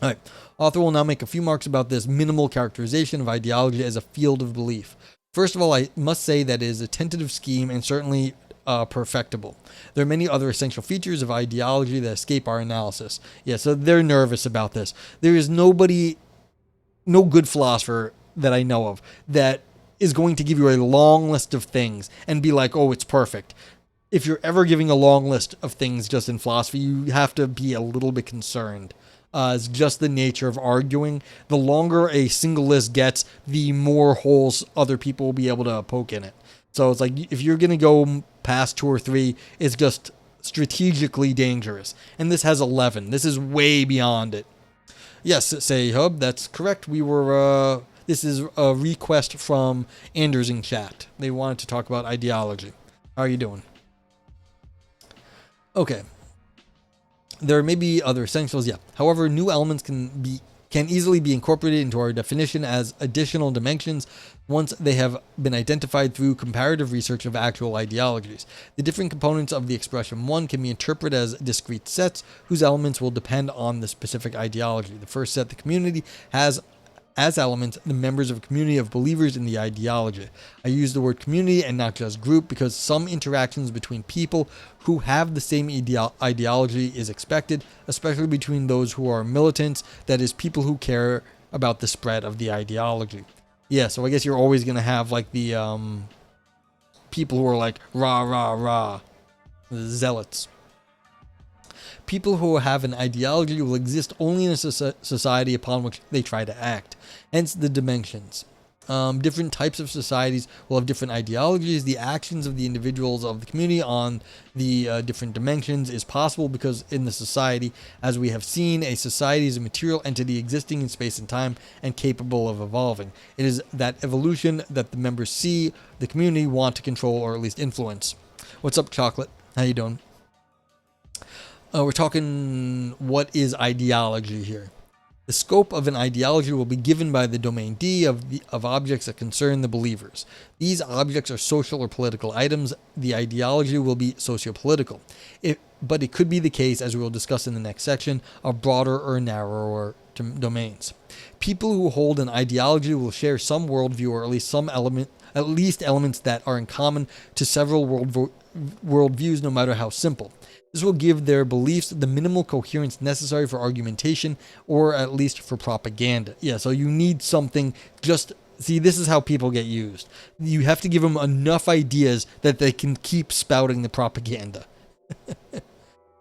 All right, author will now make a few marks about this minimal characterization of ideology as a field of belief. First of all, I must say that it is a tentative scheme and certainly perfectible. There are many other essential features of ideology that escape our analysis. Yeah, so they're nervous about this. There is no good philosopher that I know of that is going to give you a long list of things and be like, oh, it's perfect. If you're ever giving a long list of things just in philosophy, you have to be a little bit concerned. It's just the nature of arguing. The longer a single list gets, the more holes other people will be able to poke in it. So it's like, if you're going to go past 2 or 3, it's just strategically dangerous. And this has 11. This is way beyond it. Yes, say Hub, that's correct. This is a request from Anders in chat. They wanted to talk about ideology. How are you doing? Okay. There may be other essentials, yeah. However, new elements can easily be incorporated into our definition as additional dimensions once they have been identified through comparative research of actual ideologies. The different components of the expression 1 can be interpreted as discrete sets whose elements will depend on the specific ideology. The first set, the community, has as elements the members of a community of believers in the ideology. I use the word community and not just group because some interactions between people who have the same ideology is expected, especially between those who are militants, that is, people who care about the spread of the ideology. Yeah, so I guess you're always going to have like the people who are like rah, rah, rah, the zealots. People who have an ideology will exist only in a society upon which they try to act. Hence the dimensions. Different types of societies will have different ideologies. The actions of the individuals of the community on the different dimensions is possible because in the society, as we have seen, a society is a material entity existing in space and time and capable of evolving. It is that evolution that the members see the community want to control or at least influence. What's up, Chocolate? How you doing? We're talking what is ideology here. The scope of an ideology will be given by the domain D of objects that concern the believers. These objects are social or political items. The ideology will be socio-political. But it could be the case, as we will discuss in the next section, of broader or narrower domains. People who hold an ideology will share some worldview or at least elements that are in common to several worldviews, no matter how simple. This will give their beliefs the minimal coherence necessary for argumentation or at least for propaganda. Yeah, so you need something see, this is how people get used. You have to give them enough ideas that they can keep spouting the propaganda.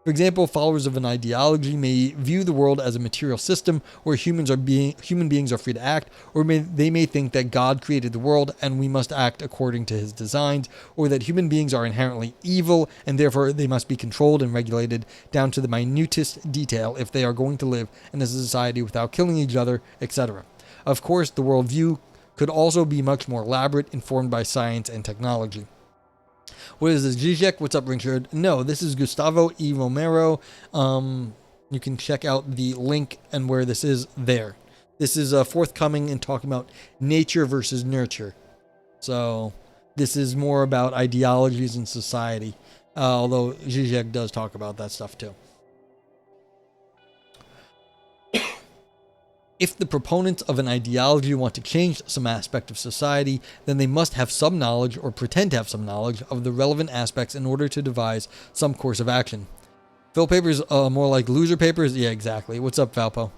For example, followers of an ideology may view the world as a material system where human beings are free to act, or they may think that God created the world and we must act according to his designs, or that human beings are inherently evil and therefore they must be controlled and regulated down to the minutest detail if they are going to live in a society without killing each other, etc. Of course, the worldview could also be much more elaborate, informed by science and technology. What is this, Zizek? What's up, Richard? No, this is Gustavo E. Romero. You can check out the link and where this is there. This is forthcoming and talking about nature versus nurture. So this is more about ideologies in society, although Zizek does talk about that stuff too. If the proponents of an ideology want to change some aspect of society, then they must have some knowledge or pretend to have some knowledge of the relevant aspects in order to devise some course of action. Phil papers more like loser papers? Yeah, exactly. What's up, Valpo?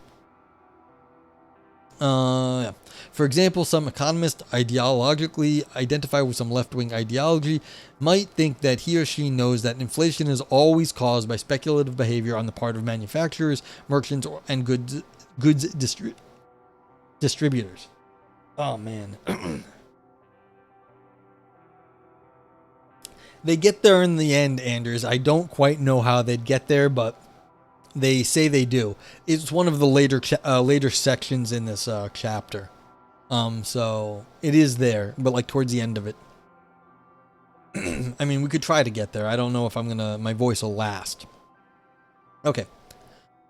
Yeah. For example, some economists ideologically identify with some left-wing ideology might think that he or she knows that inflation is always caused by speculative behavior on the part of manufacturers, merchants, and goods distributors. Oh man. They get there in the end, Anders. I don't quite know how they'd get there, but they say they do. It's one of the later sections in this chapter. So it is there, but like towards the end of it. I mean, we could try to get there. I don't know if my voice will last. Okay.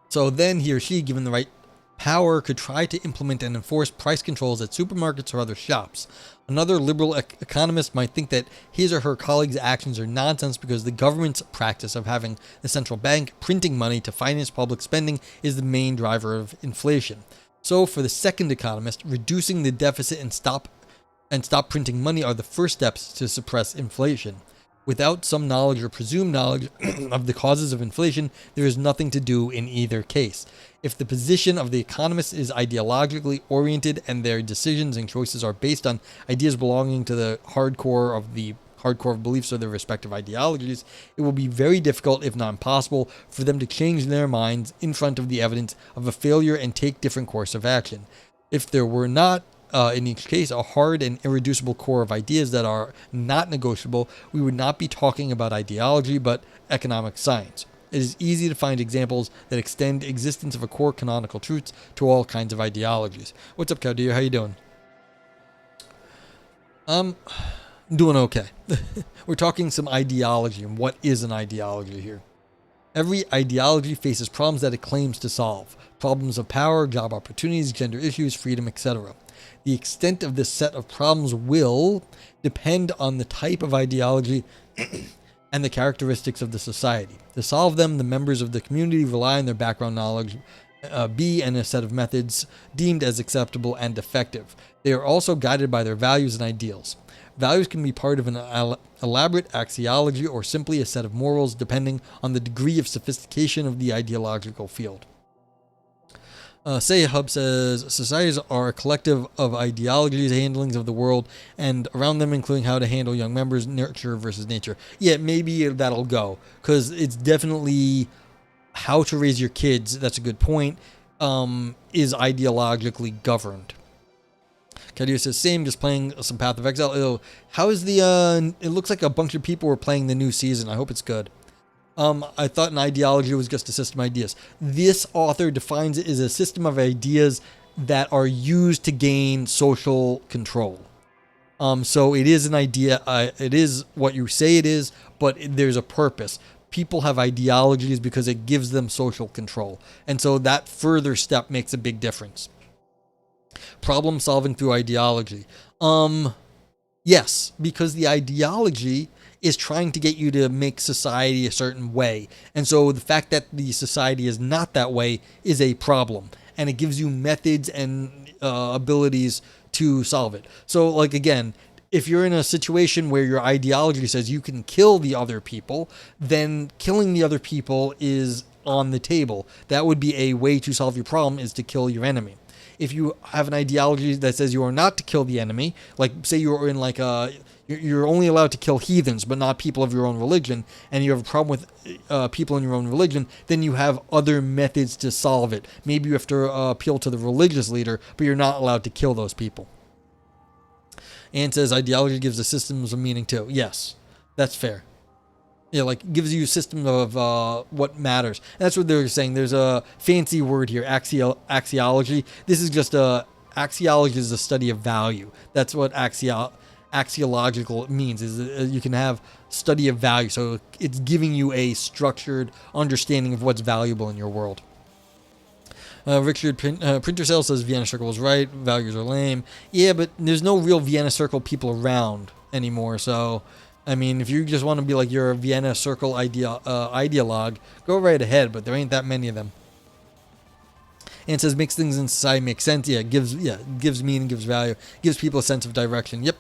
So then he or she, given the right power, could try to implement and enforce price controls at supermarkets or other shops. Another liberal economist might think that his or her colleagues' actions are nonsense because the government's practice of having the central bank printing money to finance public spending is the main driver of inflation. So for the second economist, reducing the deficit and stop printing money are the first steps to suppress inflation. Without some knowledge or presumed knowledge of the causes of inflation, there is nothing to do in either case. If the position of the economist is ideologically oriented and their decisions and choices are based on ideas belonging to the hardcore of beliefs of their respective ideologies, it will be very difficult, if not impossible, for them to change their minds in front of the evidence of a failure and take different course of action. If there were not, in each case, a hard and irreducible core of ideas that are not negotiable, we would not be talking about ideology, but economic science. It is easy to find examples that extend existence of a core canonical truths to all kinds of ideologies. What's up, Cowdeer? How you doing? Doing okay. We're talking some ideology and what is an ideology here. Every ideology faces problems that it claims to solve. Problems of power, job opportunities, gender issues, freedom, etc. The extent of this set of problems will depend on the type of ideology and the characteristics of the society. To solve them, the members of the community rely on their background knowledge, and a set of methods deemed as acceptable and effective. They are also guided by their values and ideals. Values can be part of an elaborate axiology or simply a set of morals, depending on the degree of sophistication of the ideological field. Hub says, societies are a collective of ideologies, handlings of the world, and around them, including how to handle young members, nurture versus nature. Yeah, maybe that'll go, because it's definitely how to raise your kids, that's a good point, is ideologically governed. Kadir says, same, just playing some Path of Exile. How is it looks like a bunch of people were playing the new season. I hope it's good. I thought an ideology was just a system of ideas. This author defines it as a system of ideas that are used to gain social control. So it is an idea. It is what you say it is, but there's a purpose. People have ideologies because it gives them social control. And so that further step makes a big difference. Problem solving through ideology. Yes, because the ideology is trying to get you to make society a certain way. And so the fact that the society is not that way is a problem. And it gives you methods and abilities to solve it. So, like, again, if you're in a situation where your ideology says you can kill the other people, then killing the other people is on the table. That would be a way to solve your problem, is to kill your enemy. If you have an ideology that says you are not to kill the enemy, like say you're in like you're only allowed to kill heathens, but not people of your own religion, and you have a problem with people in your own religion, then you have other methods to solve it. Maybe you have to appeal to the religious leader, but you're not allowed to kill those people. Anne says ideology gives the systems a meaning too. Yes, that's fair. Yeah, like gives you a system of what matters. And that's what they're saying. There's a fancy word here, axiology. This is just axiology is a study of value. That's what axiological means, is you can have study of value. So it's giving you a structured understanding of what's valuable in your world. Richard Printer Cell says Vienna Circle is right. Values are lame. Yeah, but there's no real Vienna Circle people around anymore. So, I mean, if you just want to be like you're a Vienna Circle ideologue, go right ahead. But there ain't that many of them. And it says makes things in society make sense. Yeah, gives meaning, gives value, gives people a sense of direction. Yep.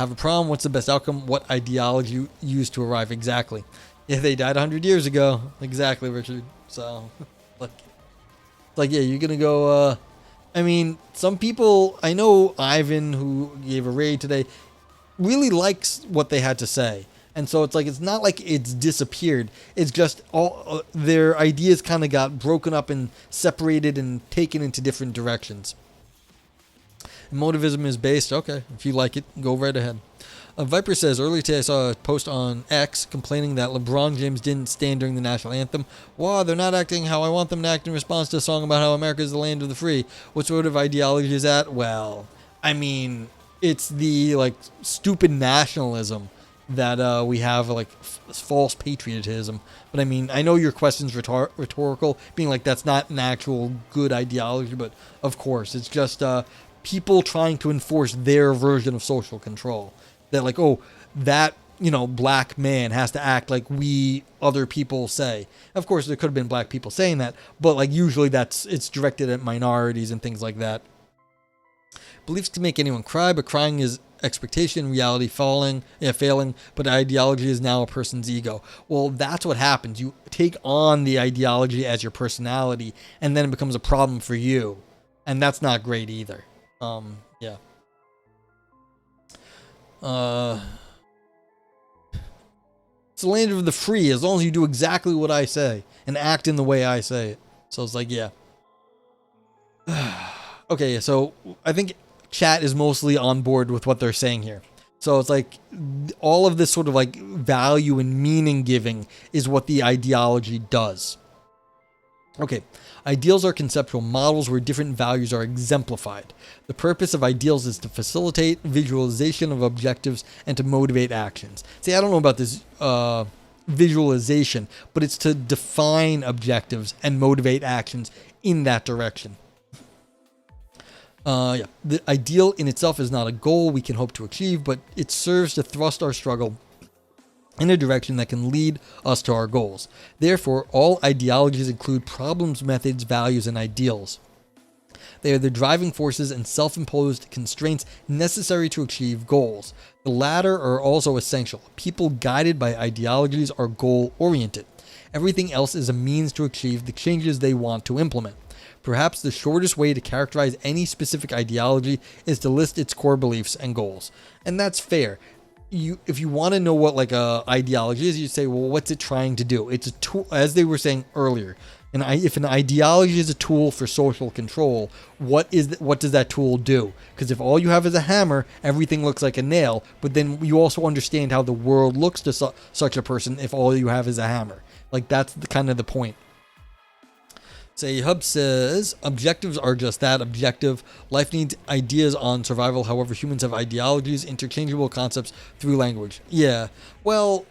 Have a problem? What's the best outcome? What ideology you use to arrive? Exactly. Yeah, they died 100 years ago. Exactly, Richard. So, like yeah, you're gonna go I mean, some people, I know Ivan, who gave a raid today, really likes what they had to say. And so it's like, it's not like it's disappeared. It's just all their ideas kind of got broken up and separated and taken into different directions. Emotivism is based. Okay, if you like it, go right ahead. Viper says, earlier today I saw a post on X complaining that LeBron James didn't stand during the national anthem. Wow, they're not acting how I want them to act in response to a song about how America is the land of the free. What sort of ideology is that? Well, I mean, it's the like stupid nationalism that we have, like false patriotism. But I mean, I know your question's rhetorical, being like that's not an actual good ideology, but of course, it's just people trying to enforce their version of social control. That like, oh, that, you know, black man has to act like we other people say. Of course, there could have been black people saying that, but like usually it's directed at minorities and things like that. Beliefs can make anyone cry, but crying is expectation, reality failing, but ideology is now a person's ego. Well, that's what happens. You take on the ideology as your personality, and then it becomes a problem for you. And that's not great either. Yeah. It's the land of the free as long as you do exactly what I say and act in the way I say it. So it's like, yeah. Okay, so I think chat is mostly on board with what they're saying here. So it's like all of this sort of like value and meaning giving is what the ideology does. Okay, ideals are conceptual models where different values are exemplified. The purpose of ideals is to facilitate visualization of objectives and to motivate actions. See, I don't know about this visualization, but it's to define objectives and motivate actions in that direction. Yeah, the ideal in itself is not a goal we can hope to achieve, but it serves to thrust our struggle in a direction that can lead us to our goals. Therefore, all ideologies include problems, methods, values, and ideals. They are the driving forces and self-imposed constraints necessary to achieve goals. The latter are also essential. People guided by ideologies are goal-oriented. Everything else is a means to achieve the changes they want to implement. Perhaps the shortest way to characterize any specific ideology is to list its core beliefs and goals. And that's fair. If you want to know what like a ideology is, you say, well, what's it trying to do? It's a tool, as they were saying earlier. And if an ideology is a tool for social control, what does that tool do? Because if all you have is a hammer, everything looks like a nail. But then you also understand how the world looks to such a person if all you have is a hammer. Like that's kind of the point. Say Hub says, objectives are just that, objective. Life needs ideas on survival. However, humans have ideologies, interchangeable concepts through language. Yeah, well,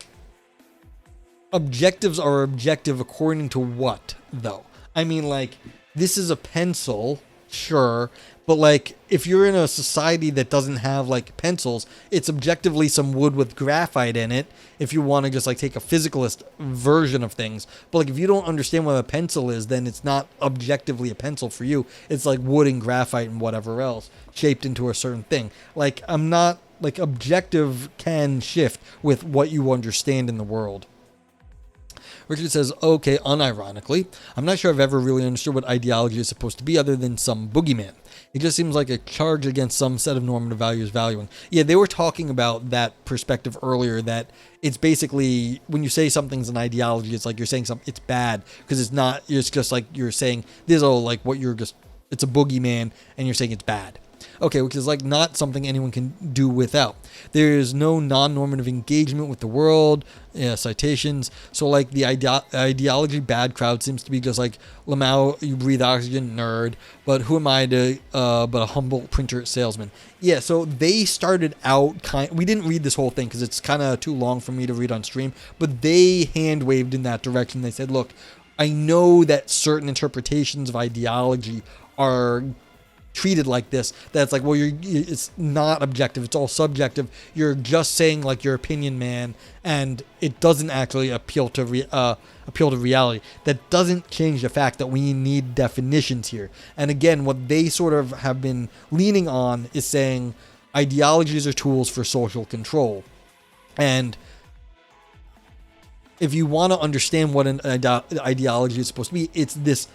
objectives are objective according to what, though? I mean, like, this is a pencil, sure, but like, if you're in a society that doesn't have like pencils, it's objectively some wood with graphite in it, if you want to just like take a physicalist version of things. But like, if you don't understand what a pencil is, then it's not objectively a pencil for you. It's like wood and graphite and whatever else shaped into a certain thing. Like, I'm not like, objective can shift with what you understand in the world. Richard says, okay, unironically, I'm not sure I've ever really understood what ideology is supposed to be other than some boogeyman. It just seems like a charge against some set of normative values valuing. Yeah, they were talking about that perspective earlier, that it's basically, when you say something's an ideology, it's like you're saying something, it's bad, because it's not, it's just like you're saying, this is all like what you're just, it's a boogeyman, and you're saying it's bad. Okay, which is like not something anyone can do without. There is no non-normative engagement with the world, citations. So like the ideology bad crowd seems to be just like, Lamau, you breathe oxygen, nerd, but who am I to, but a humble printer salesman. Yeah, so they started out we didn't read this whole thing because it's kind of too long for me to read on stream, but they hand waved in that direction. They said, look, I know that certain interpretations of ideology are treated like this, that's like, well, it's not objective, it's all subjective, you're just saying like your opinion, man, and it doesn't actually appeal to reality. That doesn't change the fact that we need definitions here. And again, what they sort of have been leaning on is saying ideologies are tools for social control. And if you want to understand what an ideology is supposed to be, it's this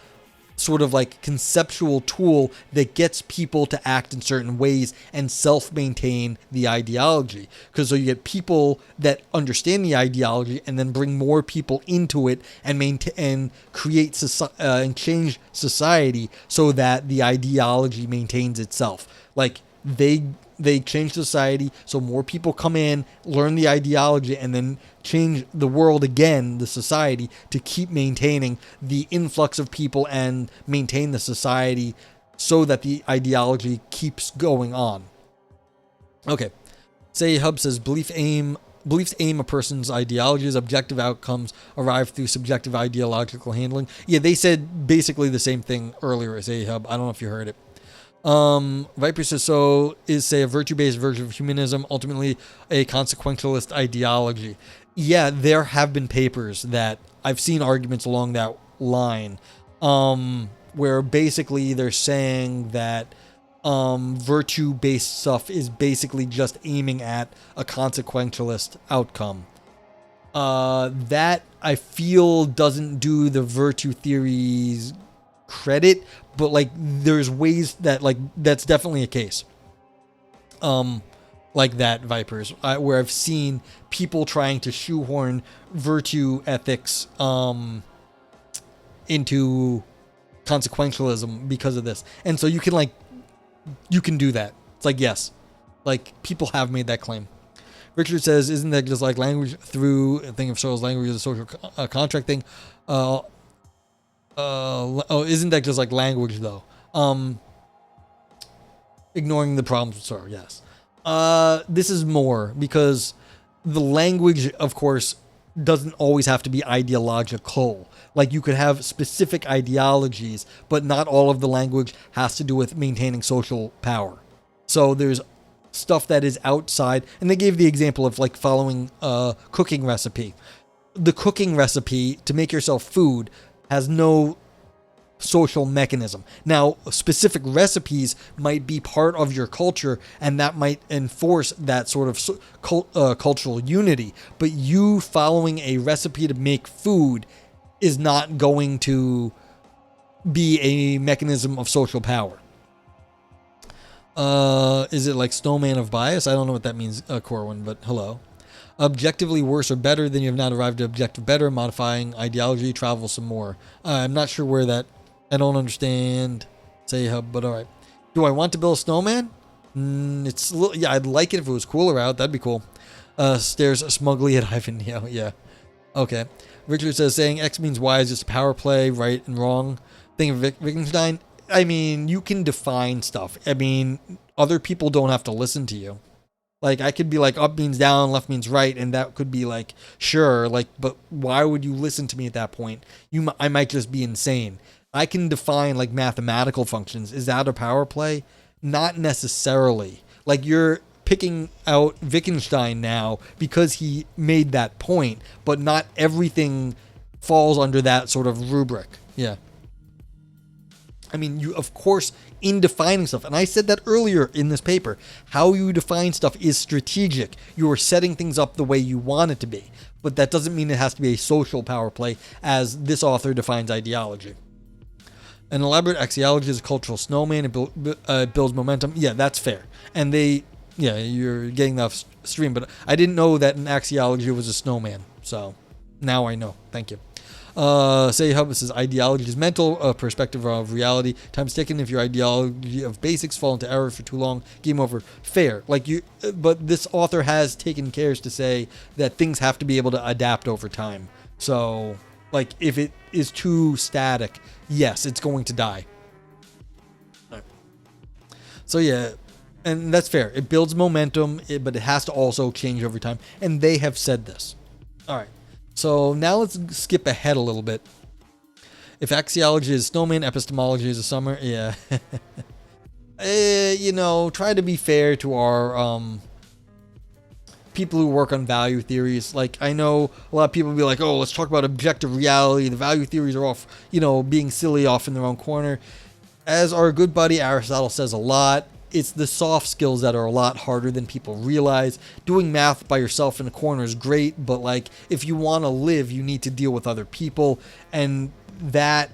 sort of like conceptual tool that gets people to act in certain ways and self-maintain the ideology. Because so you get people that understand the ideology and then bring more people into it and maintain and create and change society so that the ideology maintains itself. Like they change society so more people come in, learn the ideology, and then change the world again, the society, to keep maintaining the influx of people and maintain the society so that the ideology keeps going on. Okay. Say Hub says beliefs aim a person's ideologies, objective outcomes arrive through subjective ideological handling. Yeah, they said basically the same thing earlier as Ahub. I don't know if you heard it. Viper says, so is, say, a virtue-based version of humanism ultimately a consequentialist ideology? Yeah, there have been papers that I've seen arguments along that line, where basically they're saying that virtue-based stuff is basically just aiming at a consequentialist outcome. That I feel doesn't do the virtue theories credit, but like there's ways that like that's definitely a case like that, Vipers, where I've seen people trying to shoehorn virtue ethics into consequentialism because of this. And so you can do that. It's like, yes, like people have made that claim. Richard says, isn't that just like language through a thing of Searle's language is a social contract thing? Isn't that just like language though? Ignoring the problems with Searle, yes. This is more because the language, of course, doesn't always have to be ideological. Like you could have specific ideologies, but not all of the language has to do with maintaining social power. So there's stuff that is outside, and they gave the example of like following a cooking recipe. The cooking recipe to make yourself food has no social mechanism. Now, specific recipes might be part of your culture, and that might enforce that sort of cultural unity. But you following a recipe to make food is not going to be a mechanism of social power. Is it like snowman of bias? I don't know what that means, Corwin, but hello. Objectively worse or better, then you have not arrived at objective better, modifying ideology, travel some more. I'm not sure where that, I don't understand, say hub, but all right. Do I want to build a snowman? Yeah, I'd like it if it was cooler out. That'd be cool. Stares smugly at Ivan. Yeah. Okay. Richard says, saying X means Y is just a power play, right and wrong. Thing of Wittgenstein. I mean, you can define stuff. I mean, other people don't have to listen to you. Like, I could be like, up means down, left means right, and that could be like, sure, like, but why would you listen to me at that point? I might just be insane. I can define, like, mathematical functions. Is that a power play? Not necessarily. Like, you're picking out Wittgenstein now because he made that point, but not everything falls under that sort of rubric. Yeah. I mean, you, of course, in defining stuff, and I said that earlier in this paper, how you define stuff is strategic. You are setting things up the way you want it to be, but that doesn't mean it has to be a social power play, as this author defines ideology. An elaborate axiology is a cultural snowman. It builds momentum. Yeah, that's fair. And you're getting the stream, but I didn't know that an axiology was a snowman, so now I know. Thank you. Say Hub says ideology is mental, perspective of reality. Time's taken. If your ideology of basics fall into error for too long, game over. Fair. But this author has taken cares to say that things have to be able to adapt over time. So, like, if it is too static, yes, it's going to die. So yeah, and that's fair. It builds momentum, but it has to also change over time. And they have said this. All right. So now let's skip ahead a little bit. If axiology is snowman, epistemology is a summer. Yeah. Try to be fair to our people who work on value theories. Like, I know a lot of people will be like, oh, let's talk about objective reality. The value theories are off, being silly, off in their own corner. As our good buddy Aristotle says a lot, it's the soft skills that are a lot harder than people realize. Doing math by yourself in a corner is great, but like, if you want to live, you need to deal with other people, and that,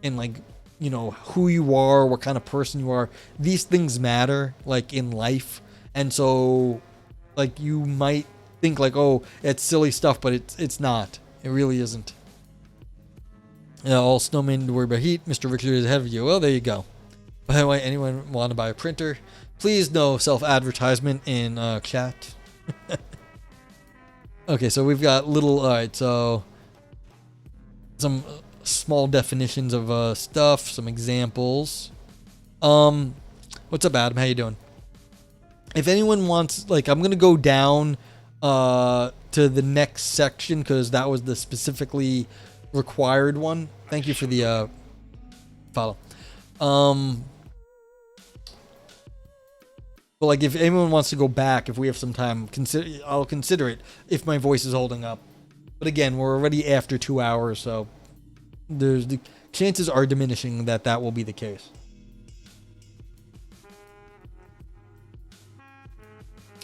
and like who you are, what kind of person you are. These things matter, like in life. And so, like, you might think like, oh, it's silly stuff, but it's not. It really isn't. All snowmen to worry about heat. Mr. Richard is ahead of you. Well, there you go. By the way, anyone want to buy a printer? Please no self-advertisement in chat. Okay, so we've got alright, so some small definitions of stuff, some examples. What's up, Adam? How you doing? If anyone wants, like, I'm going to go down to the next section because that was the specifically required one. Thank you for the follow. But like, if anyone wants to go back, if we have some time, I'll consider it if my voice is holding up. But again, we're already after 2 hours, so the chances are diminishing that will be the case.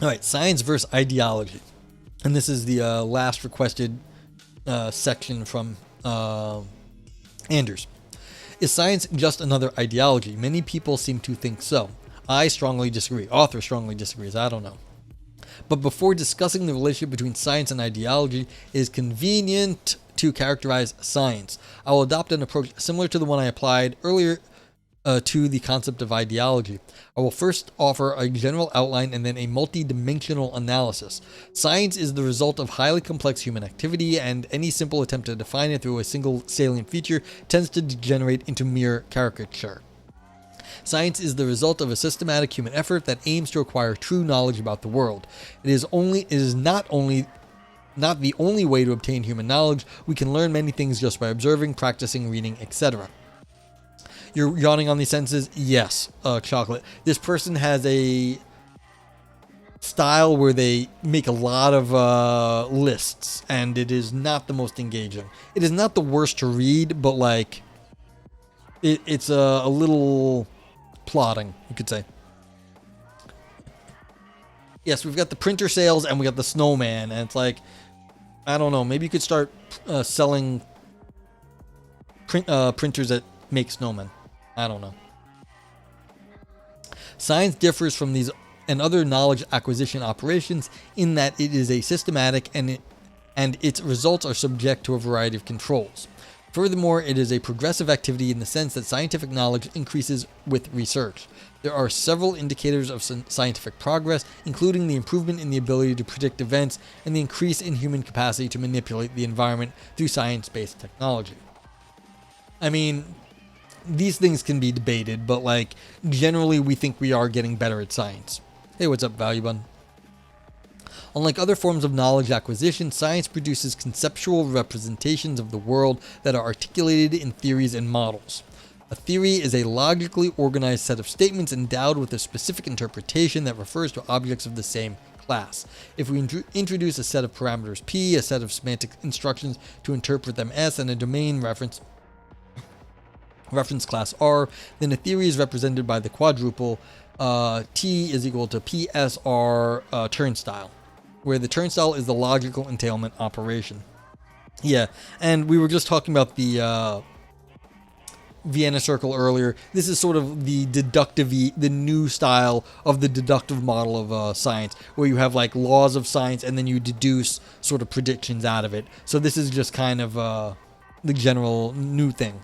All right, science versus ideology, and this is the last requested section from Anders. Is science just another ideology? Many people seem to think so. I strongly disagree. Author strongly disagrees. I don't know. But before discussing the relationship between science and ideology, it is convenient to characterize science. I will adopt an approach similar to the one I applied earlier to the concept of ideology. I will first offer a general outline and then a multi-dimensional analysis. Science is the result of highly complex human activity, and any simple attempt to define it through a single salient feature tends to degenerate into mere caricature. Science is the result of a systematic human effort that aims to acquire true knowledge about the world. It is not the only way to obtain human knowledge. We can learn many things just by observing, practicing, reading, etc. You're yawning on these sentences? Yes, chocolate. This person has a style where they make a lot of lists, and it is not the most engaging. It is not the worst to read, but like it's a little plotting, you could say. Yes, we've got the printer sales and we got the snowman, and it's like, I don't know, maybe you could start selling printers that make snowmen. I don't know. Science differs from these and other knowledge acquisition operations in that it is a systematic and its results are subject to a variety of controls. Furthermore, it is a progressive activity in the sense that scientific knowledge increases with research. There are several indicators of scientific progress, including the improvement in the ability to predict events and the increase in human capacity to manipulate the environment through science-based technology. I mean, these things can be debated, but like, generally we think we are getting better at science. Hey, what's up, Value Bun? Unlike other forms of knowledge acquisition, science produces conceptual representations of the world that are articulated in theories and models. A theory is a logically organized set of statements endowed with a specific interpretation that refers to objects of the same class. If we introduce a set of parameters P, a set of semantic instructions to interpret them S, and a domain reference class R, then a theory is represented by the quadruple T is equal to PSR turnstile, where the turnstile is the logical entailment operation. Yeah, and we were just talking about the Vienna circle earlier. This is sort of the the new style of the deductive model of science, where you have like laws of science and then you deduce sort of predictions out of it. So this is just kind of the general new thing.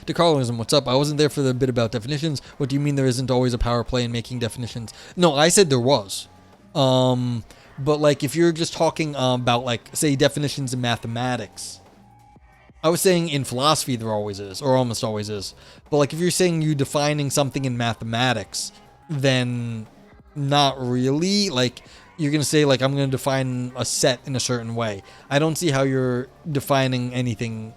DeCarlism, what's up? I wasn't there for the bit about definitions. What do you mean there isn't always a power play in making definitions? No, I said there was. But like if you're just talking about like, say, definitions in mathematics, I was saying in philosophy there always is, or almost always is. But like if you're saying you defining something in mathematics, then not really. Like you're going to say like, I'm going to define a set in a certain way. I don't see how you're defining anything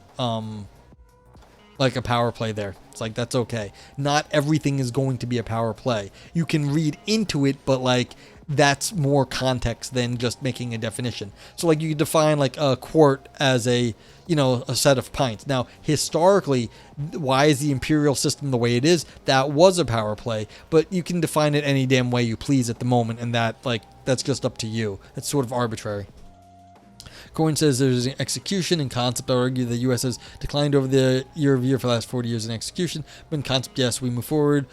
like a power play there. It's like, that's okay. Not everything is going to be a power play. You can read into it, but like that's more context than just making a definition. So like you could define like a quart as a set of pints. Now, historically, why is the imperial system the way it is? That was a power play, but you can define it any damn way you please at the moment, and that's just up to you. It's sort of arbitrary. Cohen says there's an execution. In concept, I argue the U.S. has declined over the year-over-year for the last 40 years in execution. But in concept, yes, we move forward.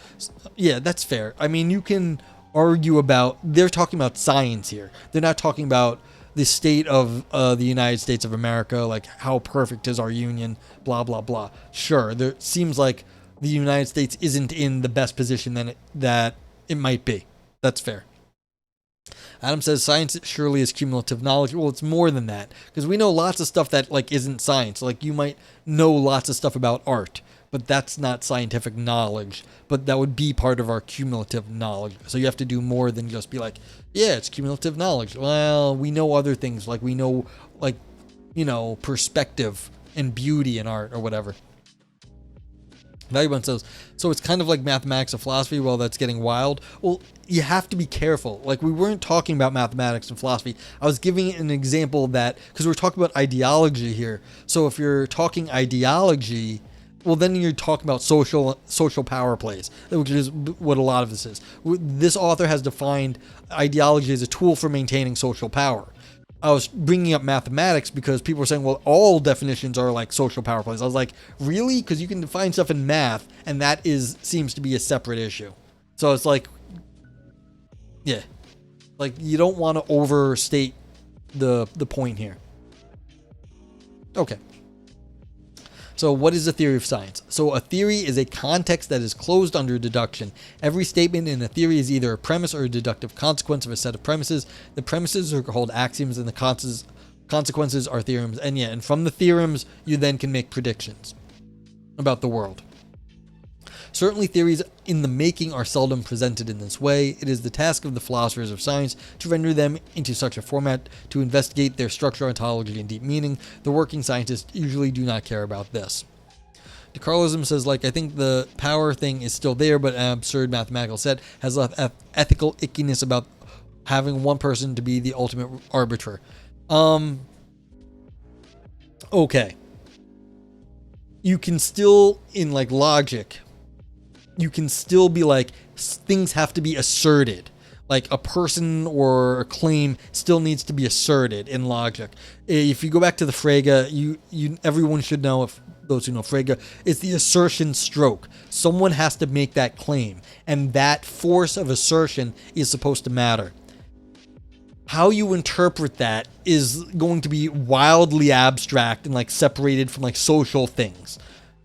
Yeah, that's fair. I mean, you can argue about, they're talking about science here. They're not talking about the state of the United States of America, like how perfect is our union, blah, blah, blah. Sure, there seems like the United States isn't in the best position that it might be. That's fair. Adam says science surely is cumulative knowledge. Well, it's more than that, because we know lots of stuff that like isn't science. Like you might know lots of stuff about art, but that's not scientific knowledge. But that would be part of our cumulative knowledge. So you have to do more than just be like, yeah, it's cumulative knowledge. Well, we know other things, like we know, like, you know, perspective and beauty in art or whatever. Valuebond says, so it's kind of like mathematics and philosophy. Well, that's getting wild. Well, you have to be careful. Like, we weren't talking about mathematics and philosophy. I was giving an example that, because we're talking about ideology here. So if you're talking ideology, well, then you're talking about social power plays, which is what a lot of this is. This author has defined ideology as a tool for maintaining social power. I was bringing up mathematics because people were saying, well, all definitions are like social power plays. I was like, really? Because you can define stuff in math, and that seems to be a separate issue. So it's like, yeah, like you don't want to overstate the point here. Okay. So what is a theory of science? So a theory is a context that is closed under deduction. Every statement in a theory is either a premise or a deductive consequence of a set of premises. The premises are called axioms and the consequences are theorems. And from the theorems, you then can make predictions about the world. Certainly theories in the making are seldom presented in this way. It is the task of the philosophers of science to render them into such a format to investigate their structure, ontology, and deep meaning. The working scientists usually do not care about this. DeCarlism says, like, I think the power thing is still there, but an absurd mathematical set has left ethical ickiness about having one person to be the ultimate arbiter. Okay. You can still, in like logic, you can still be like, things have to be asserted. Like a person or a claim still needs to be asserted in logic. If you go back to the Frege, everyone should know, if those who know Frege, it's the assertion stroke. Someone has to make that claim, and that force of assertion is supposed to matter. How you interpret that is going to be wildly abstract and like separated from like social things.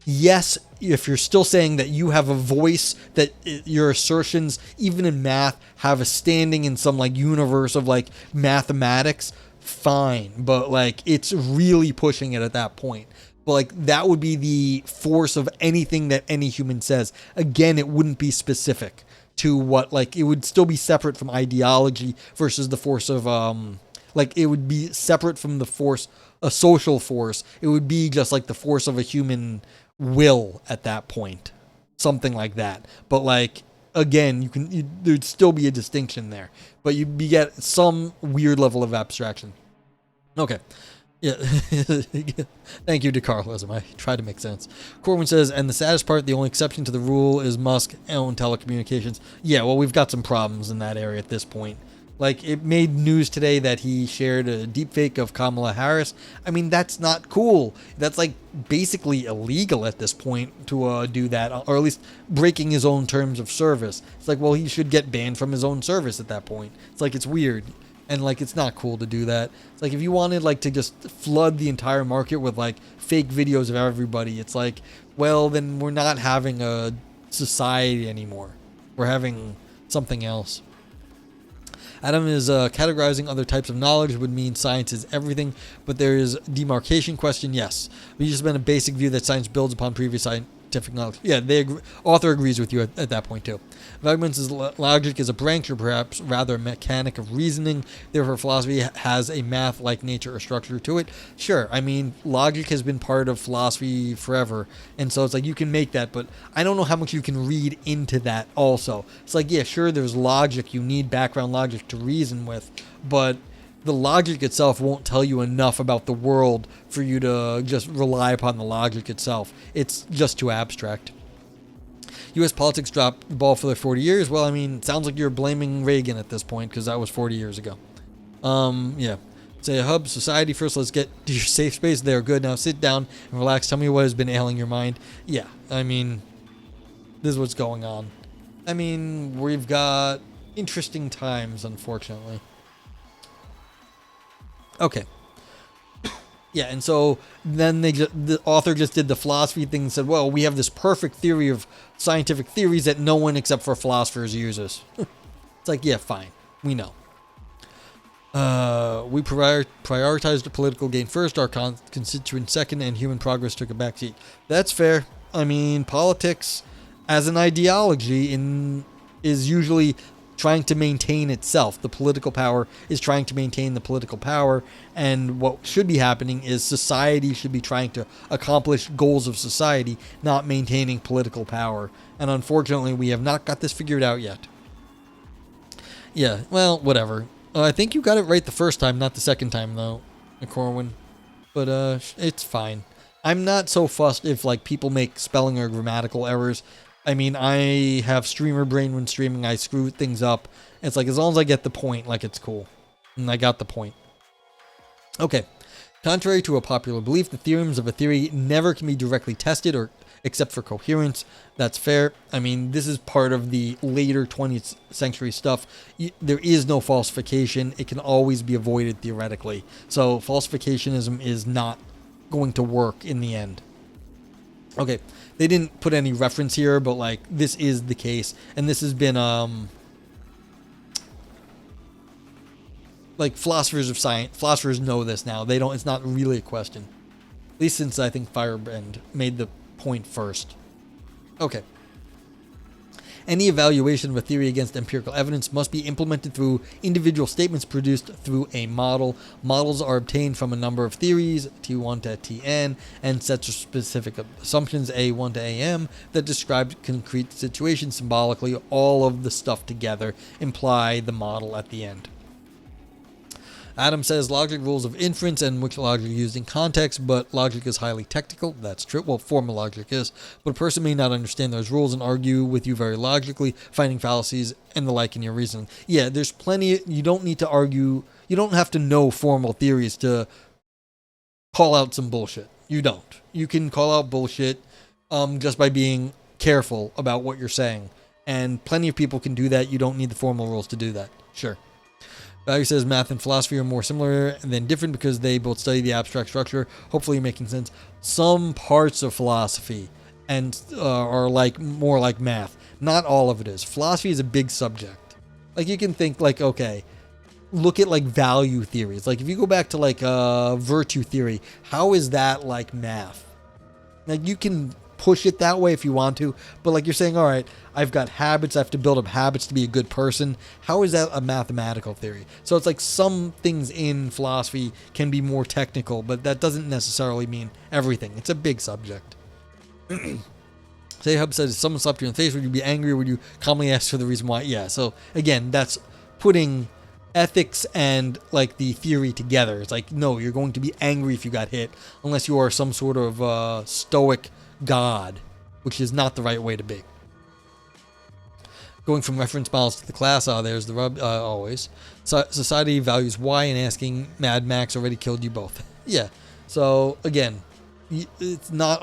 Yes, if you're still saying that you have a voice, that your assertions, even in math, have a standing in some like universe of like mathematics, fine. But like it's really pushing it at that point. But like that would be the force of anything that any human says. Again, it wouldn't be specific to what, like it would still be separate from ideology versus the force of like it would be separate from the force, a social force. It would be just like the force of a human will at that point, something like that. But like again, there'd still be a distinction there, but you get some weird level of abstraction. Okay. Yeah. Thank you, DeCarlism. I try to make sense. Corwin says, and the saddest part, the only exception to the rule is Musk own telecommunications. Yeah, well, we've got some problems in that area at this point. Like, it made news today that he shared a deepfake of Kamala Harris. I mean, that's not cool. That's, like, basically illegal at this point to do that, or at least breaking his own terms of service. It's like, well, he should get banned from his own service at that point. It's like, it's weird. And, like, it's not cool to do that. It's like, if you wanted, like, to just flood the entire market with, like, fake videos of everybody, it's like, well, then we're not having a society anymore. We're having something else. Adam is categorizing other types of knowledge would mean science is everything, but there is demarcation question. Yes, we just been a basic view that science builds upon previous scientific knowledge. Yeah, author agrees with you at that point too. Wegman says logic is a branch, or perhaps rather a mechanic of reasoning. Therefore, philosophy has a math-like nature or structure to it. Sure, I mean, logic has been part of philosophy forever, and so it's like you can make that, but I don't know how much you can read into that also. It's like, yeah, sure, there's logic. You need background logic to reason with, but the logic itself won't tell you enough about the world for you to just rely upon the logic itself. It's just too abstract. U.S. politics dropped the ball for the 40 years. Well, I mean, it sounds like you're blaming Reagan at this point because that was 40 years ago. Yeah. Say hub society first. Let's get to your safe space. They're good. Now sit down and relax. Tell me what has been ailing your mind. Yeah, I mean, this is what's going on. I mean, we've got interesting times, unfortunately. Okay. Yeah, and so then the author just did the philosophy thing and said, well, we have this perfect theory of scientific theories that no one except for philosophers uses. It's like, yeah, fine. We know. We prioritized the political gain first, our constituent second, and human progress took a backseat. That's fair. I mean, politics as an ideology is usually trying to maintain itself. The political power is trying to maintain the political power, and what should be happening is society should be trying to accomplish goals of society, not maintaining political power. And unfortunately, we have not got this figured out yet. Yeah, well, whatever. I think you got it right the first time, not the second time, though, Corwin. But it's fine. I'm not so fussed if like people make spelling or grammatical errors. I mean, I have streamer brain when streaming. I screw things up. It's like, as long as I get the point, like, it's cool. And I got the point. Okay. Contrary to a popular belief, the theorems of a theory never can be directly tested or except for coherence. That's fair. I mean, this is part of the later 20th century stuff. There is no falsification. It can always be avoided theoretically. So falsificationism is not going to work in the end. Okay, they didn't put any reference here, but like this is the case, and this has been like philosophers of science, philosophers know this now. They don't. It's not really a question, at least since I think Firebrand made the point first. Okay. Any evaluation of a theory against empirical evidence must be implemented through individual statements produced through a model. Models are obtained from a number of theories, T1 to Tn, and sets of specific assumptions, A1 to Am, that describe concrete situations symbolically. All of the stuff together imply the model at the end. Adam says logic rules of inference and which logic is used in context, but logic is highly technical. That's true. Well, formal logic is. But a person may not understand those rules and argue with you very logically, finding fallacies and the like in your reasoning. Yeah, there's plenty. You don't need to argue. You don't have to know formal theories to call out some bullshit. You don't. You can call out bullshit just by being careful about what you're saying. And plenty of people can do that. You don't need the formal rules to do that. Sure. Value says math and philosophy are more similar than different because they both study the abstract structure, hopefully making sense. Some parts of philosophy and are like more like math. Not all of it is. Philosophy is a big subject. Like you can think like, okay, look at like value theories. Like if you go back to like virtue theory, how is that like math? Like you can push it that way if you want to, but like you're saying, all right, I've got habits, I have to build up habits to be a good person. How is that a mathematical theory? So it's like some things in philosophy can be more technical, but that doesn't necessarily mean everything. It's a big subject. Say Hub says, if someone slapped you in the face, would you be angry or would you calmly ask for the reason why? Yeah, so again, that's putting ethics and like the theory together. It's like, no, you're going to be angry if you got hit, unless you are some sort of stoic god, which is not the right way to be. Going from reference models to the class, there's the rub, always. Society values why, and asking Mad Max already killed you both. Yeah, so again, it's not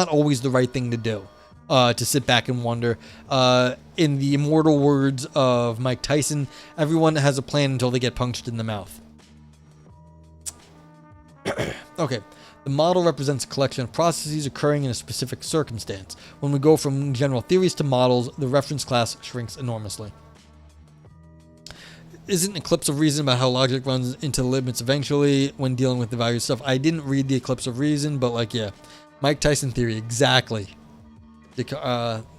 always the right thing to do, to sit back and wonder. In the immortal words of Mike Tyson, everyone has a plan until they get punched in the mouth. Okay. The model represents a collection of processes occurring in a specific circumstance. When we go from general theories to models, the reference class shrinks enormously. Isn't Eclipse of Reason about how logic runs into the limits eventually when dealing with the value stuff? I didn't read the Eclipse of Reason, but like, yeah. Mike Tyson theory, exactly.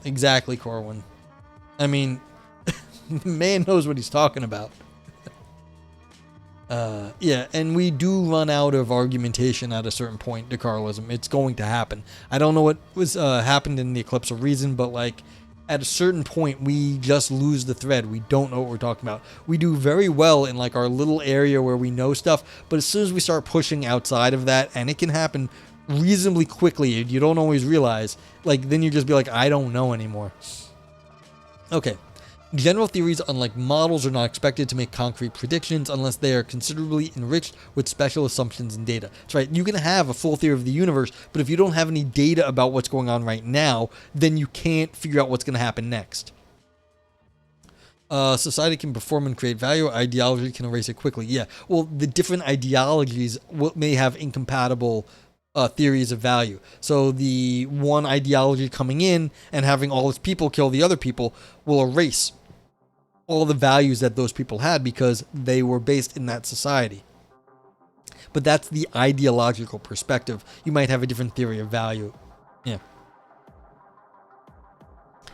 Exactly, Corwin. I mean, the man knows what he's talking about. Yeah, and we do run out of argumentation at a certain point to Carlism. It's going to happen. I don't know what was happened in the Eclipse of Reason, but like at a certain point we just lose the thread. We don't know what we're talking about. We do very well in like our little area where we know stuff, but as soon as we start pushing outside of that, and it can happen reasonably quickly, you don't always realize, like then you just be like, I don't know anymore. Okay. General theories, unlike models, are not expected to make concrete predictions unless they are considerably enriched with special assumptions and data. That's right, you can have a full theory of the universe, but if you don't have any data about what's going on right now, then you can't figure out what's going to happen next. Society can perform and create value. Ideology can erase it quickly. Yeah, well, the different ideologies may have incompatible theories of value. So the one ideology coming in and having all its people kill the other people will erase all the values that those people had because they were based in that society. But that's the ideological perspective. You might have a different theory of value. Yeah.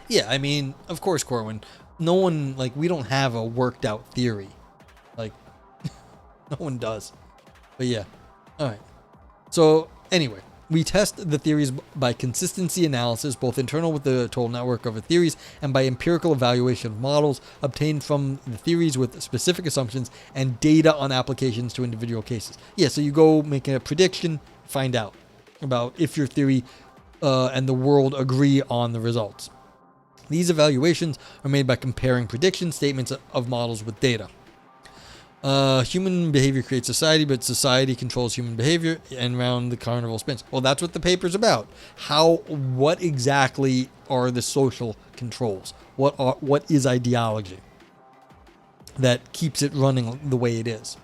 Yeah, I mean, of course, Corwin, no one, like, we don't have a worked out theory. Like, no one does. But yeah. All right. So anyway, we test the theories by consistency analysis, both internal with the total network of the theories and by empirical evaluation of models obtained from the theories with specific assumptions and data on applications to individual cases. Yeah, so you go make a prediction, find out about if your theory and the world agree on the results. These evaluations are made by comparing prediction statements of models with data. Human behavior creates society, but society controls human behavior, and round the carnival spins. Well, that's what the paper's about. What exactly are the social controls? What is ideology that keeps it running the way it is?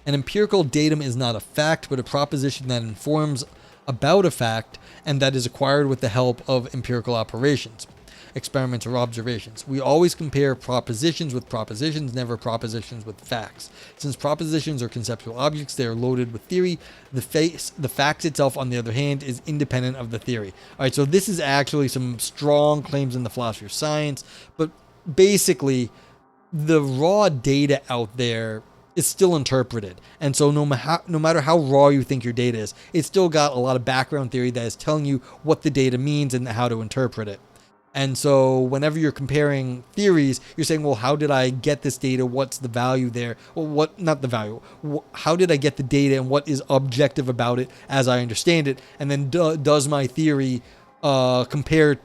An empirical datum is not a fact, but a proposition that informs about a fact and that is acquired with the help of empirical operations, experiments, or observations. We always compare propositions with propositions, never propositions with facts. Since propositions are conceptual objects, they are loaded with theory. The fact itself, on the other hand, is independent of the theory. All right, so this is actually some strong claims in the philosophy of science, but basically, the raw data out there is still interpreted. And so no matter how raw you think your data is, it's still got a lot of background theory that is telling you what the data means and how to interpret it. And so whenever you're comparing theories, you're saying, well, how did I get this data? What's the value there? Well, not the value. How did I get the data and what is objective about it as I understand it? And then does my theory compare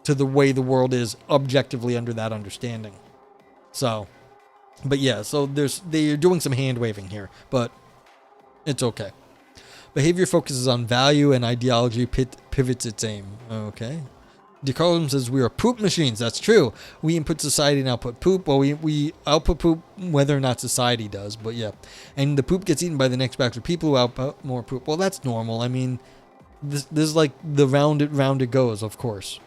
to the way the world is objectively under that understanding? So, but yeah, so they're doing some hand waving here, but it's okay. Behavior focuses on value and ideology pivots its aim. Okay. DeCarlin says we are poop machines. That's true. We input society and output poop. Well, we output poop whether or not society does, but yeah. And the poop gets eaten by the next batch of people who output more poop. Well, that's normal. I mean, this is like the round it goes, of course.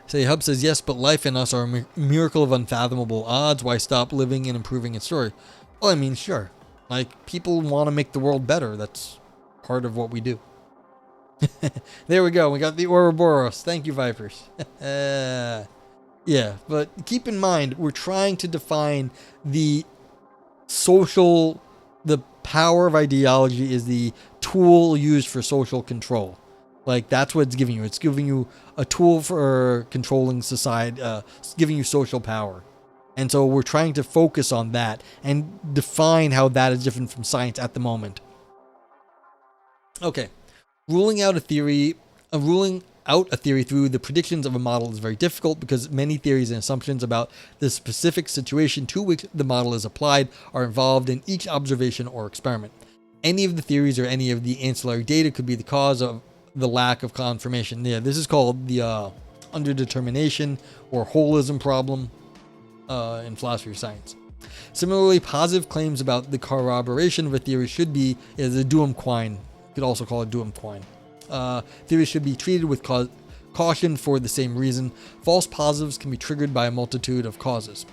Say Hub says yes, but life in us are a miracle of unfathomable odds. Why stop living and improving its story? Well, I mean, sure. Like, people want to make the world better. That's part of what we do. There we go. We got the Ouroboros. Thank you, Vipers. Yeah, but keep in mind, we're trying to define the power of ideology is the tool used for social control. Like, that's what it's giving you. It's giving you a tool for controlling society, it's giving you social power. And so we're trying to focus on that and define how that is different from science at the moment. Okay. Ruling out a theory through the predictions of a model is very difficult because many theories and assumptions about the specific situation to which the model is applied are involved in each observation or experiment. Any of the theories or any of the ancillary data could be the cause of the lack of confirmation. Yeah, this is called the underdetermination or holism problem in philosophy of science. Similarly, positive claims about the corroboration of a theory should be a duum quine. You could also call it duum quine. Theories should be treated with caution for the same reason. False positives can be triggered by a multitude of causes.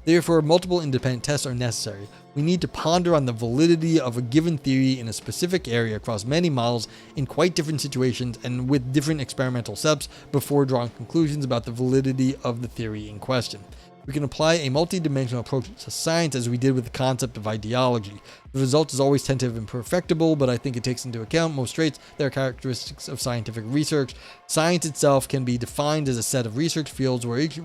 Therefore, multiple independent tests are necessary. We need to ponder on the validity of a given theory in a specific area across many models in quite different situations and with different experimental steps before drawing conclusions about the validity of the theory in question. We can apply a multi-dimensional approach to science as we did with the concept of ideology. The result is always tentative and perfectible, but I think it takes into account most traits that are characteristics of scientific research. Science itself can be defined as a set of research fields where each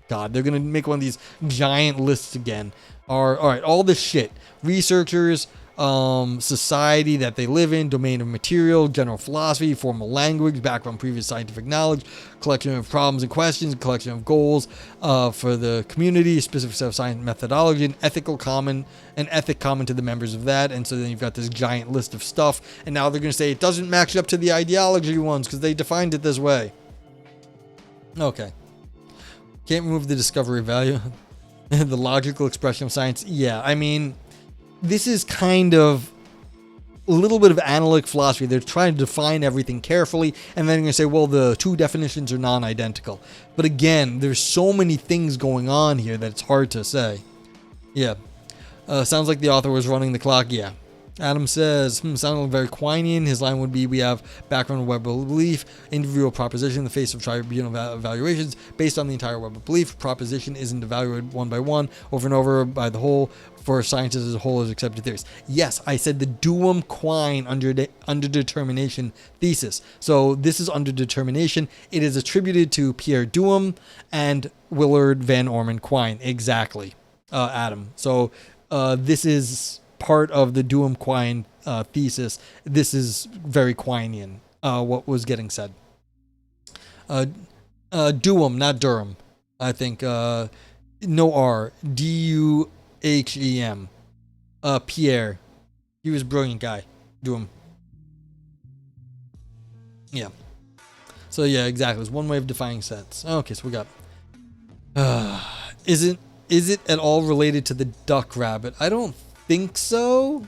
God, they're going to make one of these giant lists again. All right, all this shit. Researchers society that they live in, domain of material, general philosophy, formal language, background, previous scientific knowledge, collection of problems and questions, collection of goals for the community, specific set of science methodology, an ethic common to the members of that. And so then you've got this giant list of stuff, and now they're going to say it doesn't match up to the ideology ones because they defined it this way. Okay. Can't remove the discovery value. The logical expression of science. Yeah, I mean, this is kind of a little bit of analytic philosophy. They're trying to define everything carefully, and then they're going to say, well, the two definitions are non-identical. But again, there's so many things going on here that it's hard to say. Yeah. Sounds like the author was running the clock. Yeah. Adam says, sounding very Quinean. His line would be, we have background of web of belief, individual proposition in the face of tribunal evaluations based on the entire web of belief. Proposition isn't evaluated one by one, over and over by the whole, for scientists as a whole as accepted theories. Yes, I said the Duum Quine under determination thesis. So this is under determination. It is attributed to Pierre Duhem and Willard Van Orman Quine. Exactly, Adam. So this is part of the Duhem Quine thesis. This is very Quinean, what was getting said. Duhem, not Durham. I think no R. Duhem. Pierre. He was a brilliant guy. Duhem. Yeah. So yeah, exactly. It's one way of defining sets. Okay, so we got. Is it at all related to the duck rabbit? I don't think so.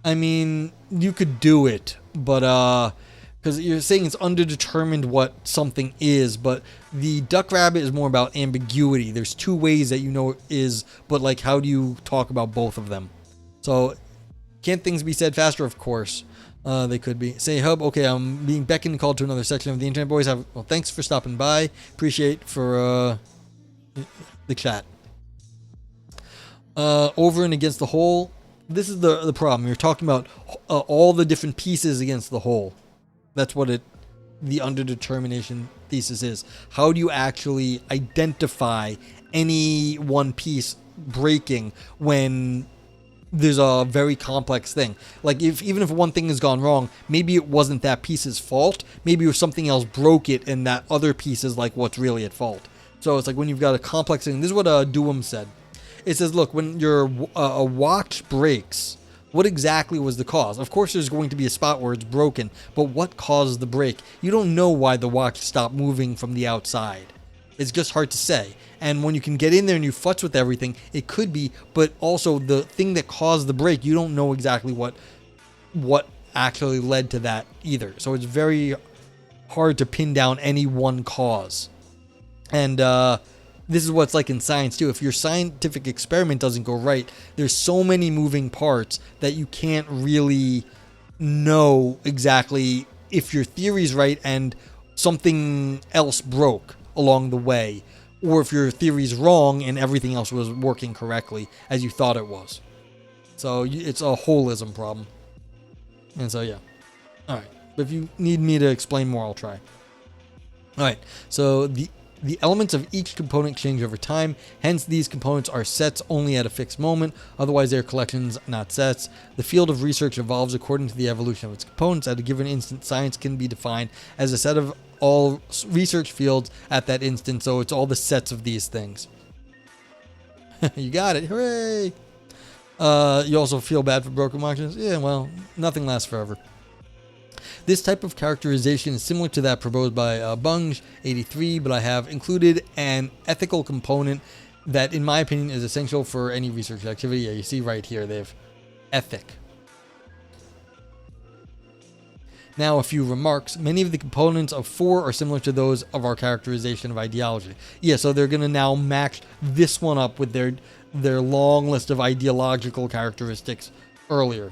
I mean, you could do it, but because you're saying it's underdetermined what something is, but the duck rabbit is more about ambiguity. There's two ways that you know it is, but like, how do you talk about both of them? So, can't things be said faster? Of course, they could be. Say hub. Okay, I'm being beckoned and called to another section of the internet. Boys, well, thanks for stopping by. Appreciate for the chat. Over and against the whole. This is the problem. You're talking about all the different pieces against the whole. That's what the underdetermination thesis is. How do you actually identify any one piece breaking when there's a very complex thing? Like, even if one thing has gone wrong, maybe it wasn't that piece's fault. Maybe it was something else broke it, and that other piece is like what's really at fault. So it's like when you've got a complex thing. This is what Duhem said. It says, look, when your a watch breaks, what exactly was the cause? Of course, there's going to be a spot where it's broken, but what caused the break? You don't know why the watch stopped moving from the outside. It's just hard to say. And when you can get in there and you futz with everything, it could be, but also the thing that caused the break, you don't know exactly what actually led to that either. So it's very hard to pin down any one cause. And this is what it's like in science too. If your scientific experiment doesn't go right, there's so many moving parts that you can't really know exactly if your theory's right and something else broke along the way, or if your theory's wrong and everything else was working correctly as you thought it was. So it's a holism problem. And so yeah. Alright. But if you need me to explain more, I'll try. Alright. So the elements of each component change over time, hence these components are sets only at a fixed moment, otherwise they are collections, not sets. The field of research evolves according to the evolution of its components. At a given instant, science can be defined as a set of all research fields at that instant, so it's all the sets of these things. You got it, hooray! You also feel bad for broken watches? Yeah, well, nothing lasts forever. This type of characterization is similar to that proposed by Bunge, 83, but I have included an ethical component that, in my opinion, is essential for any research activity. Yeah, you see right here, they have ethic. Now, a few remarks. Many of the components of 4 are similar to those of our characterization of ideology. Yeah, so they're going to now match this one up with their long list of ideological characteristics earlier.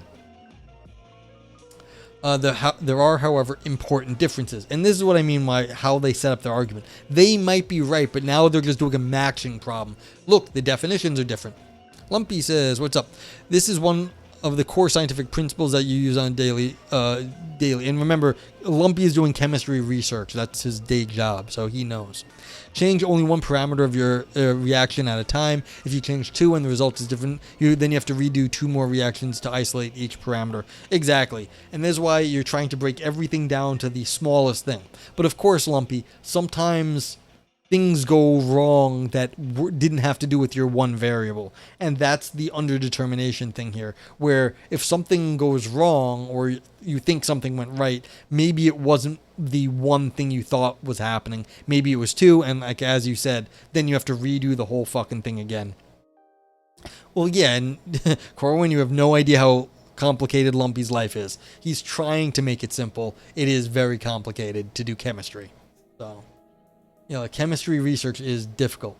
There are, however, important differences. And this is what I mean by how they set up their argument. They might be right, but now they're just doing a matching problem. Look, the definitions are different. Lumpy says, what's up? This is one of the core scientific principles that you use on daily. And remember, Lumpy is doing chemistry research. That's his day job, so he knows. Change only one parameter of your reaction at a time. If you change two and the result is different, then you have to redo two more reactions to isolate each parameter. Exactly. And this is why you're trying to break everything down to the smallest thing. But of course, Lumpy, sometimes things go wrong that didn't have to do with your one variable. And that's the underdetermination thing here, where if something goes wrong or you think something went right, maybe it wasn't the one thing you thought was happening. Maybe it was two, and like as you said, then you have to redo the whole fucking thing again. Well, yeah, and Corwin, you have no idea how complicated Lumpy's life is. He's trying to make it simple. It is very complicated to do chemistry. So, like chemistry research is difficult.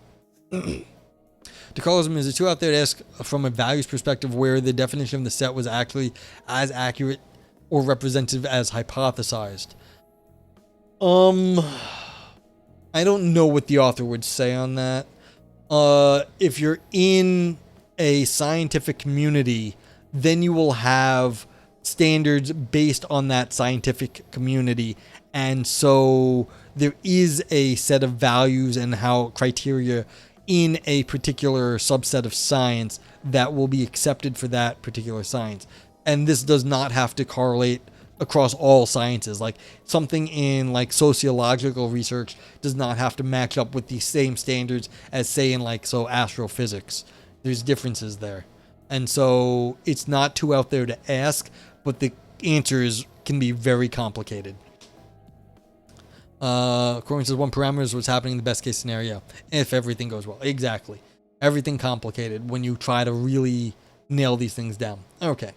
DeCarlosm, is it too out there to ask from a values perspective where the definition of the set was actually as accurate or representative as hypothesized? I don't know what the author would say on that. If you're in a scientific community, then you will have standards based on that scientific community. And so there is a set of values and how criteria in a particular subset of science that will be accepted for that particular science. And this does not have to correlate across all sciences. Like something in like sociological research does not have to match up with the same standards as say in like astrophysics. There's differences there. And so it's not too out there to ask, but the answers can be very complicated. Corwin says one parameter is what's happening in the best case scenario if everything goes well. Exactly. Everything complicated when you try to really nail these things down. Okay.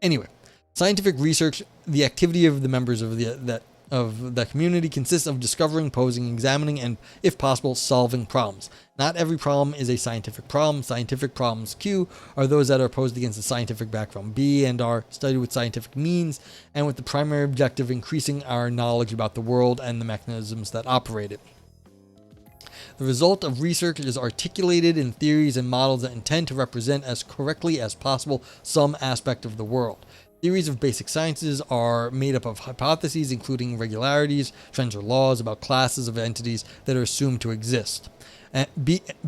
Anyway, scientific research, the activity of the members of the community consists of discovering, posing, examining, and, if possible, solving problems. Not every problem is a scientific problem. Scientific problems, Q, are those that are posed against a scientific background. B and are studied with scientific means and with the primary objective of increasing our knowledge about the world and the mechanisms that operate it. The result of research is articulated in theories and models that intend to represent as correctly as possible some aspect of the world. Theories of basic sciences are made up of hypotheses, including regularities, trends, or laws about classes of entities that are assumed to exist. And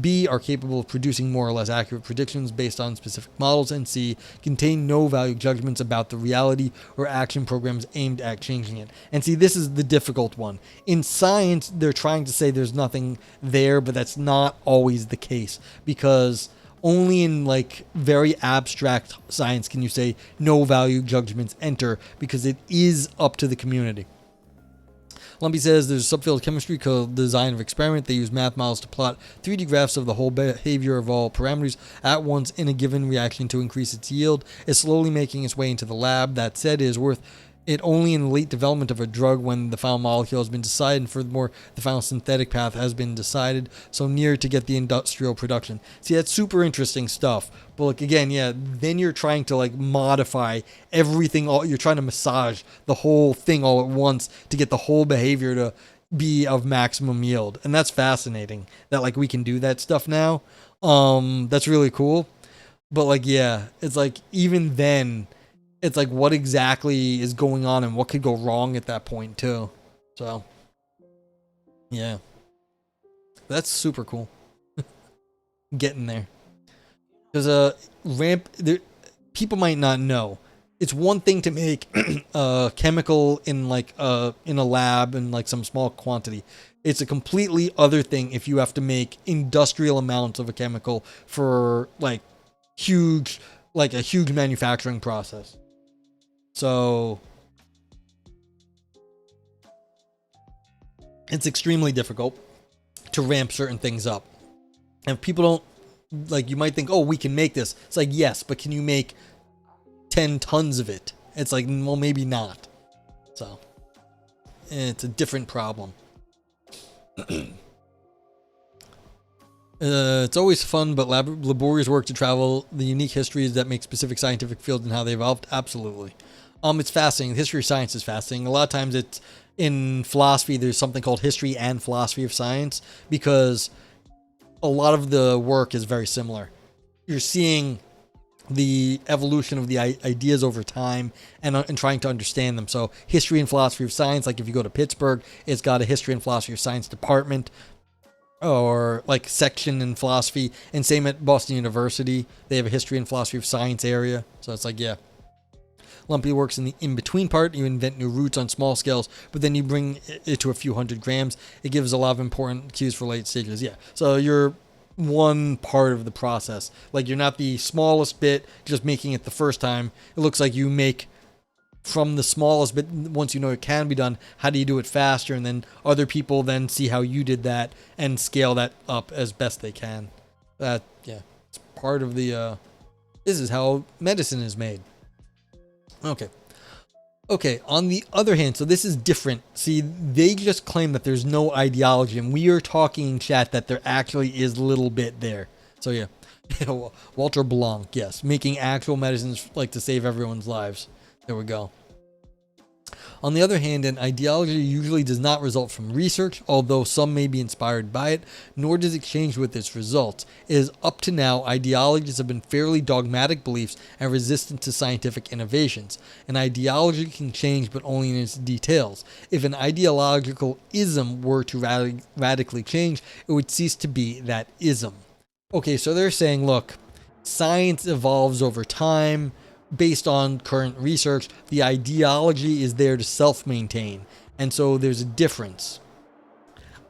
B are capable of producing more or less accurate predictions based on specific models, and C contain no value judgments about the reality or action programs aimed at changing it. And see, this is the difficult one. In science, they're trying to say there's nothing there, but that's not always the case, because only in like very abstract science can you say no value judgments enter, because it is up to the community. Lumpy says there's a subfield of chemistry called design of experiment. They use math models to plot 3D graphs of the whole behavior of all parameters at once in a given reaction to increase its yield. It's slowly making its way into the lab. That said, it is worth it only in the late development of a drug when the final molecule has been decided, and furthermore, the final synthetic path has been decided, so near to get the industrial production. See, that's super interesting stuff. But like, again, yeah, then you're trying to like modify everything, you're trying to massage the whole thing all at once to get the whole behavior to be of maximum yield. And that's fascinating that like we can do that stuff now. That's really cool. But like, yeah, it's like even then, it's like what exactly is going on and what could go wrong at that point too. So, yeah, that's super cool. Getting there, because people might not know. It's one thing to make a chemical in like in a lab in like some small quantity. It's a completely other thing if you have to make industrial amounts of a chemical for like a huge manufacturing process. So it's extremely difficult to ramp certain things up. And people don't, like, you might think, oh, we can make this. It's like, yes, but can you make 10 tons of it? It's like, well, maybe not. So it's a different problem. It's always fun, but laborious work to travel the unique histories that make specific scientific fields and how they evolved. Absolutely. It's fascinating. The history of science is fascinating. A lot of times it's in philosophy, there's something called history and philosophy of science, because a lot of the work is very similar. You're seeing the evolution of the ideas over time and trying to understand them. So history and philosophy of science, like if you go to Pittsburgh, it's got a history and philosophy of science department or like section in philosophy. And same at Boston University, they have a history and philosophy of science area. So it's like, yeah. Lumpy works in the in-between part. You invent new routes on small scales, but then you bring it to a few hundred grams. It gives a lot of important cues for late stages. Yeah. So you're one part of the process. Like you're not the smallest bit, just making it the first time. It looks like you make from the smallest bit. Once you know it can be done, how do you do it faster? And then other people then see how you did that and scale that up as best they can. That, yeah, it's part of the, this is how medicine is made. Okay, on the other hand, so this is different. See, they just claim that there's no ideology, and we are talking in chat that there actually is a little bit there. So yeah, Walter Blanc, yes, making actual medicines like to save everyone's lives. There we go. On the other hand, an ideology usually does not result from research, although some may be inspired by it, nor does it change with its results. It is up to now, ideologies have been fairly dogmatic beliefs and resistant to scientific innovations. An ideology can change, but only in its details. If an ideological ism were to radically change, it would cease to be that ism. Okay, so they're saying, look, science evolves over time. Based on current research, the ideology is there to self-maintain, and so there's a difference.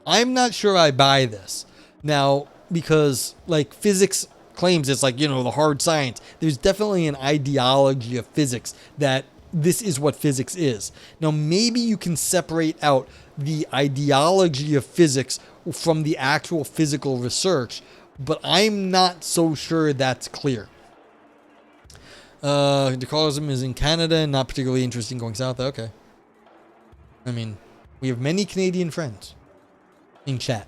I'm not sure I buy this now, because like physics claims it's like, you know, the hard science. There's definitely an ideology of physics that this is what physics is. Now maybe you can separate out the ideology of physics from the actual physical research, but I'm not so sure that's clear. Decolorism is in Canada and not particularly interesting going south. Okay. I mean, we have many Canadian friends in chat.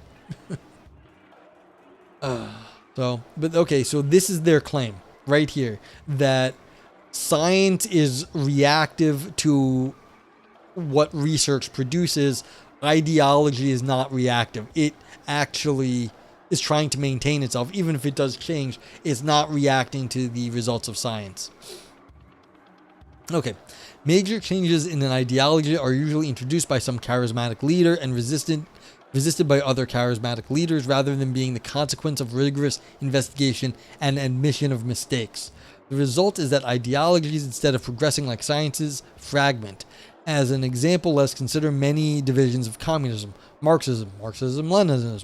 So this is their claim right here, that science is reactive to what research produces. Ideology is not reactive. It actually is trying to maintain itself. Even if it does change, it's not reacting to the results of science. Okay. Major changes in an ideology are usually introduced by some charismatic leader and resisted by other charismatic leaders, rather than being the consequence of rigorous investigation and admission of mistakes. The result is that ideologies, instead of progressing like sciences, fragment. As an example, let's consider many divisions of communism: Marxism, Leninism,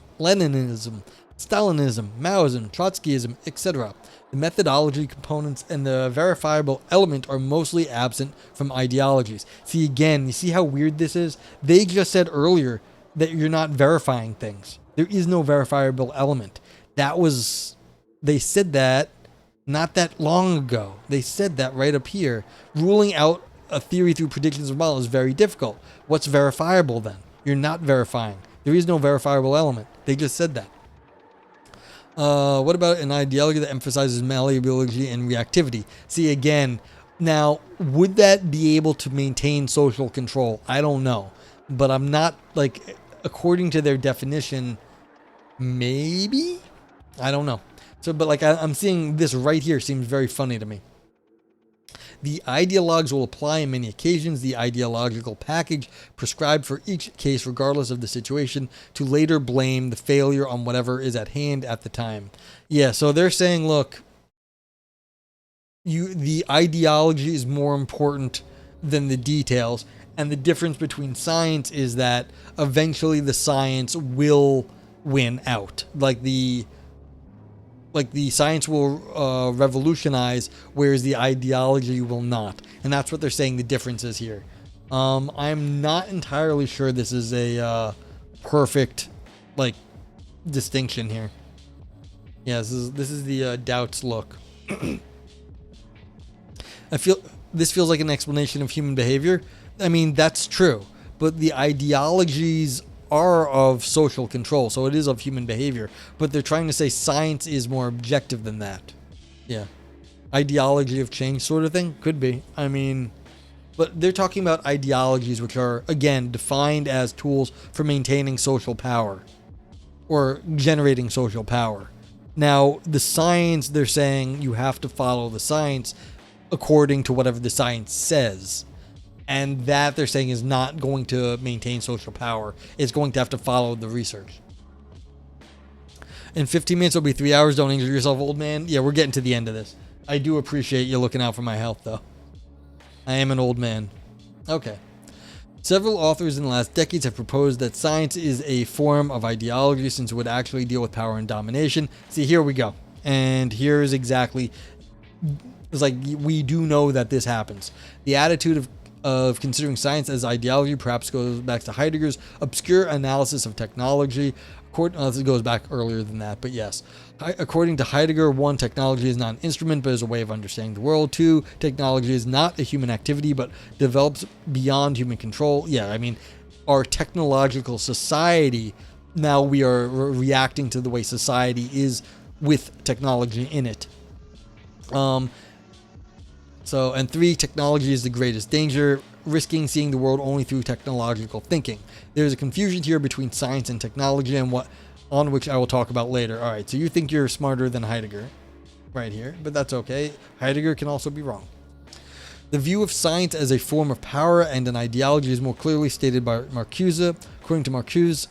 Stalinism, Maoism, Trotskyism, etc. The methodology components and the verifiable element are mostly absent from ideologies. See, again, you see how weird this is? They just said earlier that you're not verifying things. There is no verifiable element. They said that not that long ago. They said that right up here. Ruling out a theory through predictions of models is very difficult. What's verifiable then? You're not verifying. There is no verifiable element. They just said that. What about an ideology that emphasizes malleability and reactivity? See, again, now, would that be able to maintain social control? I don't know. But I'm not, like, according to their definition, maybe? I don't know. So, but like, I'm seeing this right here seems very funny to me. The ideologues will apply in many occasions the ideological package prescribed for each case, regardless of the situation, to later blame the failure on whatever is at hand at the time. Yeah, so they're saying, look, the ideology is more important than the details, and the difference between science is that eventually the science will win out. Like the science will revolutionize, whereas the ideology will not. And that's what they're saying the difference is here. I'm not entirely sure this is a perfect, like, distinction here. Yeah, this is the doubts look. This feels like an explanation of human behavior. I mean, that's true. But the ideologies are of social control, so it is of human behavior, but they're trying to say science is more objective than that. Yeah. Ideology of change sort of thing? Could be. I mean, but they're talking about ideologies which are, again, defined as tools for maintaining social power or generating social power. Now, the science, they're saying you have to follow the science according to whatever the science says. And that, they're saying, is not going to maintain social power. It's going to have to follow the research. In 15 minutes, it'll be 3 hours. Don't injure yourself, old man. Yeah, we're getting to the end of this. I do appreciate you looking out for my health, though. I am an old man. Okay. Several authors in the last decades have proposed that science is a form of ideology since it would actually deal with power and domination. See, here we go. And here's exactly... It's like, we do know that this happens. The attitude of considering science as ideology perhaps goes back to Heidegger's obscure analysis of technology. This goes back earlier than that, but yes. According to Heidegger, 1, technology is not an instrument, but is a way of understanding the world. 2, technology is not a human activity, but develops beyond human control. Yeah, I mean, our technological society, now we are reacting to the way society is with technology in it. And 3, technology is the greatest danger, risking seeing the world only through technological thinking. There's a confusion here between science and technology on which I will talk about later. All right, so you think you're smarter than Heidegger right here, but that's okay. Heidegger can also be wrong. The view of science as a form of power and an ideology is more clearly stated by Marcuse. According to Marcuse,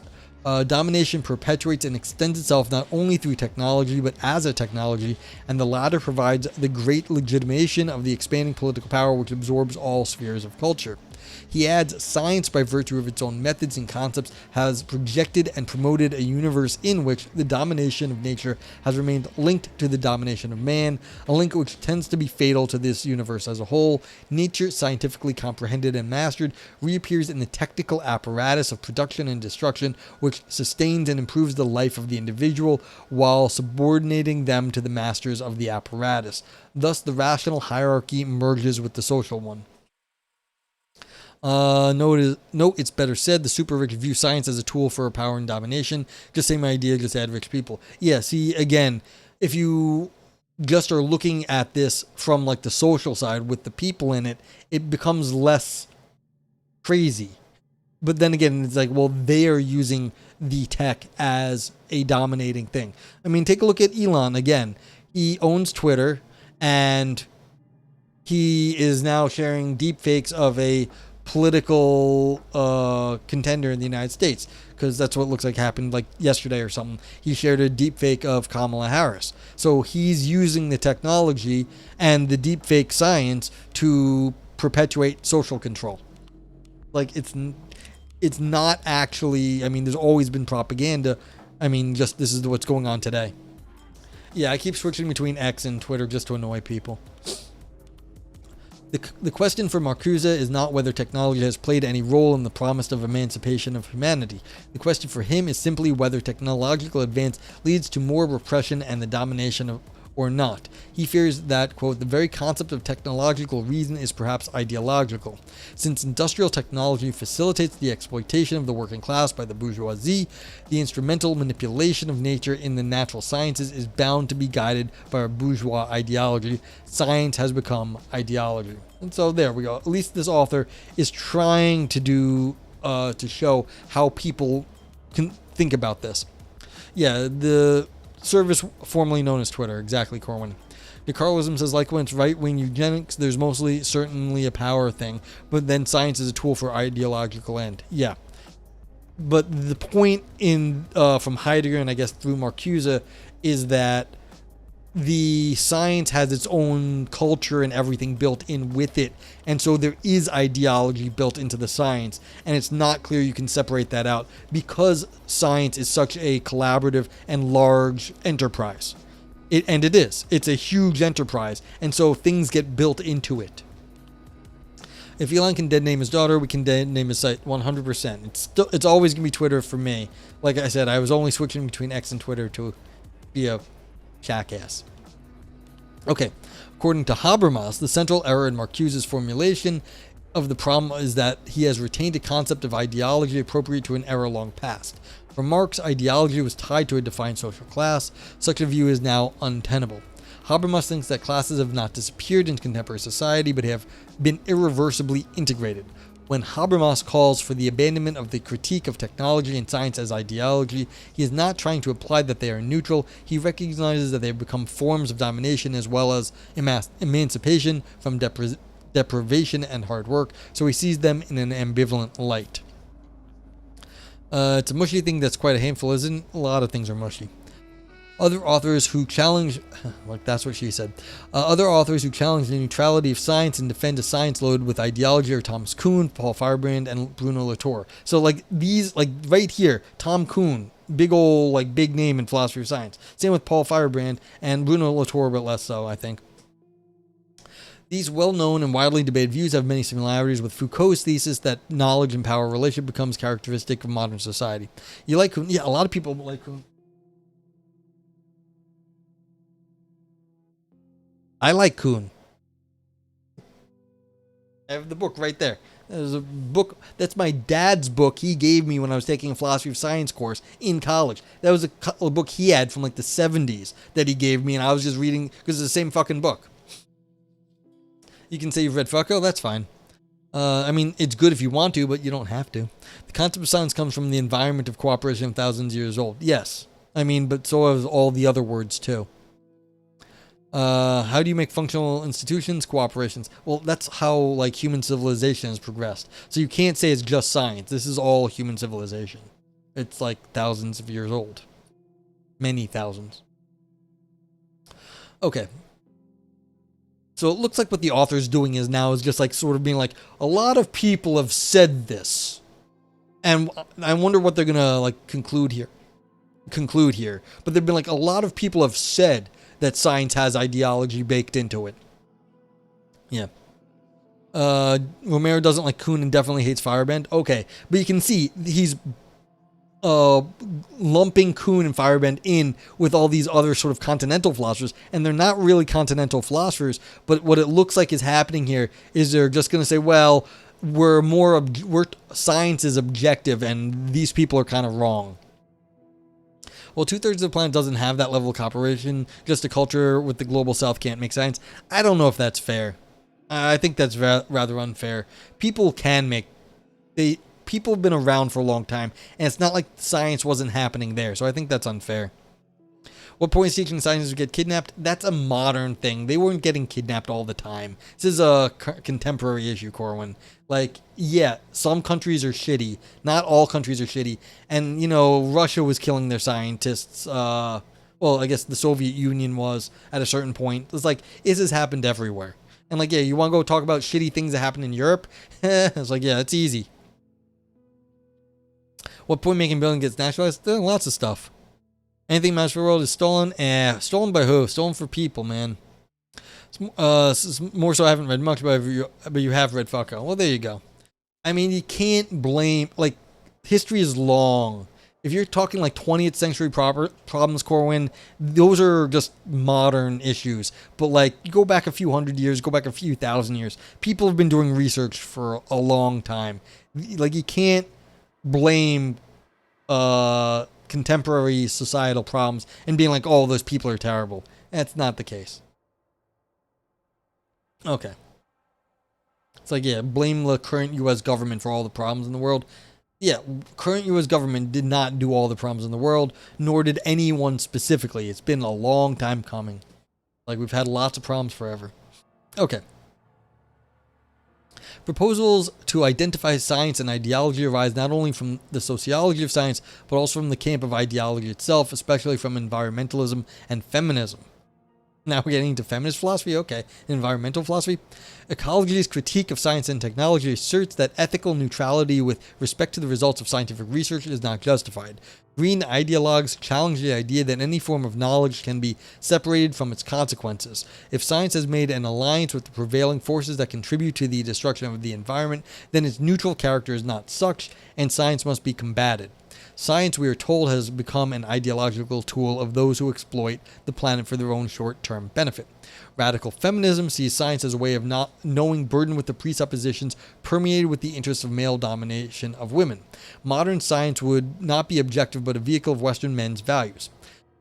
domination perpetuates and extends itself not only through technology, but as a technology, and the latter provides the great legitimation of the expanding political power which absorbs all spheres of culture. He adds, science, by virtue of its own methods and concepts, has projected and promoted a universe in which the domination of nature has remained linked to the domination of man, a link which tends to be fatal to this universe as a whole. Nature, scientifically comprehended and mastered, reappears in the technical apparatus of production and destruction, which sustains and improves the life of the individual while subordinating them to the masters of the apparatus. Thus, the rational hierarchy merges with the social one. Note it's better said, the super rich view science as a tool for power and domination. Just same idea, just add rich people. Yeah, see, again, if you just are looking at this from like the social side with the people in it, it becomes less crazy. But then again, it's like, well, they are using the tech as a dominating thing. I mean, take a look at Elon again. He owns Twitter, and he is now sharing deepfakes of a political contender in the United States, because that's what it looks like happened like yesterday or something. He shared a deepfake of Kamala Harris. So he's using the technology and the deepfake science to perpetuate social control. Like, it's not actually, I mean, there's always been propaganda. I mean, just this is what's going on today. Yeah, I keep switching between X and Twitter just to annoy people. The question for Marcuse is not whether technology has played any role in the promise of emancipation of humanity. The question for him is simply whether technological advance leads to more repression and the domination of or not. He fears that, quote, the very concept of technological reason is perhaps ideological. Since industrial technology facilitates the exploitation of the working class by the bourgeoisie, the instrumental manipulation of nature in the natural sciences is bound to be guided by a bourgeois ideology. Science has become ideology. And so there we go. At least this author is trying to do, to show how people can think about this. Yeah, the service formerly known as Twitter. Exactly, Corwin. DeCarlism says, like when it's right-wing eugenics, there's mostly certainly a power thing, but then science is a tool for ideological end. Yeah. But the point in from Heidegger, and I guess through Marcuse, is that the science has its own culture and everything built in with it, and so there is ideology built into the science, and it's not clear you can separate that out because science is such a collaborative and large enterprise. It's a huge enterprise, and so things get built into it. If Elon can dead name his daughter, we can dead name his site 100%. It's always gonna be Twitter for me. Like I said, I was only switching between X and Twitter to be a jackass. Okay, according to Habermas, the central error in Marcuse's formulation of the problem is that he has retained a concept of ideology appropriate to an era long past. For Marx, ideology was tied to a defined social class. Such a view is now untenable. Habermas thinks that classes have not disappeared in contemporary society, but have been irreversibly integrated. When Habermas calls for the abandonment of the critique of technology and science as ideology, he is not trying to imply that they are neutral. He recognizes that they have become forms of domination as well as emancipation from deprivation and hard work, so he sees them in an ambivalent light. It's a mushy thing that's quite a handful, isn't it? A lot of things are mushy. Other authors who challenge, like that's what she said, other authors who challenge the neutrality of science and defend a science loaded with ideology are Thomas Kuhn, Paul Feyerabend, and Bruno Latour. So like these, like right here, Tom Kuhn, big old, like big name in philosophy of science. Same with Paul Feyerabend and Bruno Latour, but less so, I think. These well-known and widely debated views have many similarities with Foucault's thesis that knowledge and power relationship becomes characteristic of modern society. You like Kuhn? Yeah, a lot of people like Kuhn. I like Kuhn. I have the book right there. There's a book. That's my dad's book he gave me when I was taking a philosophy of science course in college. That was a book he had from like the 70s that he gave me, and I was just reading because it's the same fucking book. You can say you've read Foucault, that's fine. I mean, it's good if you want to, but you don't have to. The concept of science comes from the environment of cooperation thousands of years old. Yes. I mean, but so have all the other words too. How do you make functional institutions? Cooperations. Well, that's how like human civilization has progressed. So you can't say it's just science. This is all human civilization. It's like thousands of years old. Many thousands. Okay. So it looks like what the author's doing is now is just like sort of being like, a lot of people have said this. And I wonder what they're gonna like conclude here. But they've been like, a lot of people have said that science has ideology baked into it. Yeah. Romero doesn't like Kuhn and definitely hates Feyerabend. Okay. But you can see he's lumping Kuhn and Feyerabend in with all these other sort of continental philosophers, and they're not really continental philosophers, but what it looks like is happening here is they're just going to say, well, science is objective and these people are kind of wrong. Well, 2/3 of the planet doesn't have that level of cooperation. Just a culture with the global south can't make science. I don't know if that's fair. I think that's rather unfair. People have been around for a long time, and it's not like science wasn't happening there, so I think that's unfair. What point is teaching scientists to get kidnapped? That's a modern thing. They weren't getting kidnapped all the time. This is a contemporary issue, Corwin. Like, yeah, some countries are shitty. Not all countries are shitty. And, you know, Russia was killing their scientists. Well, I guess the Soviet Union was at a certain point. It's like, this has happened everywhere. And like, yeah, you want to go talk about shitty things that happen in Europe? It's like, yeah, it's easy. What point making building gets nationalized? Lots of stuff. Anything matters for the world is stolen. Stolen by who? Stolen for people, man. More so I haven't read much, but you have read Foucault. Well, there you go. I mean, you can't blame, like, history is long. If you're talking like 20th century problems, Corwin, those are just modern issues. But like, you go back a few hundred years, go back a few thousand years. People have been doing research for a long time. Like, you can't blame contemporary societal problems and being like, oh, those people are terrible. That's not the case. Okay. It's like, yeah, blame the current U.S. government for all the problems in the world. Yeah, current U.S. government did not do all the problems in the world, nor did anyone specifically. It's been a long time coming. Like, we've had lots of problems forever. Okay. Proposals to identify science and ideology arise not only from the sociology of science, but also from the camp of ideology itself, especially from environmentalism and feminism. Now we're getting into feminist philosophy? Okay. Environmental philosophy? Ecology's critique of science and technology asserts that ethical neutrality with respect to the results of scientific research is not justified. Green ideologues challenge the idea that any form of knowledge can be separated from its consequences. If science has made an alliance with the prevailing forces that contribute to the destruction of the environment, then its neutral character is not such, and science must be combated. Science, we are told, has become an ideological tool of those who exploit the planet for their own short-term benefit. Radical feminism sees science as a way of not knowing burdened with the presuppositions permeated with the interests of male domination of women. Modern science would not be objective but a vehicle of Western men's values.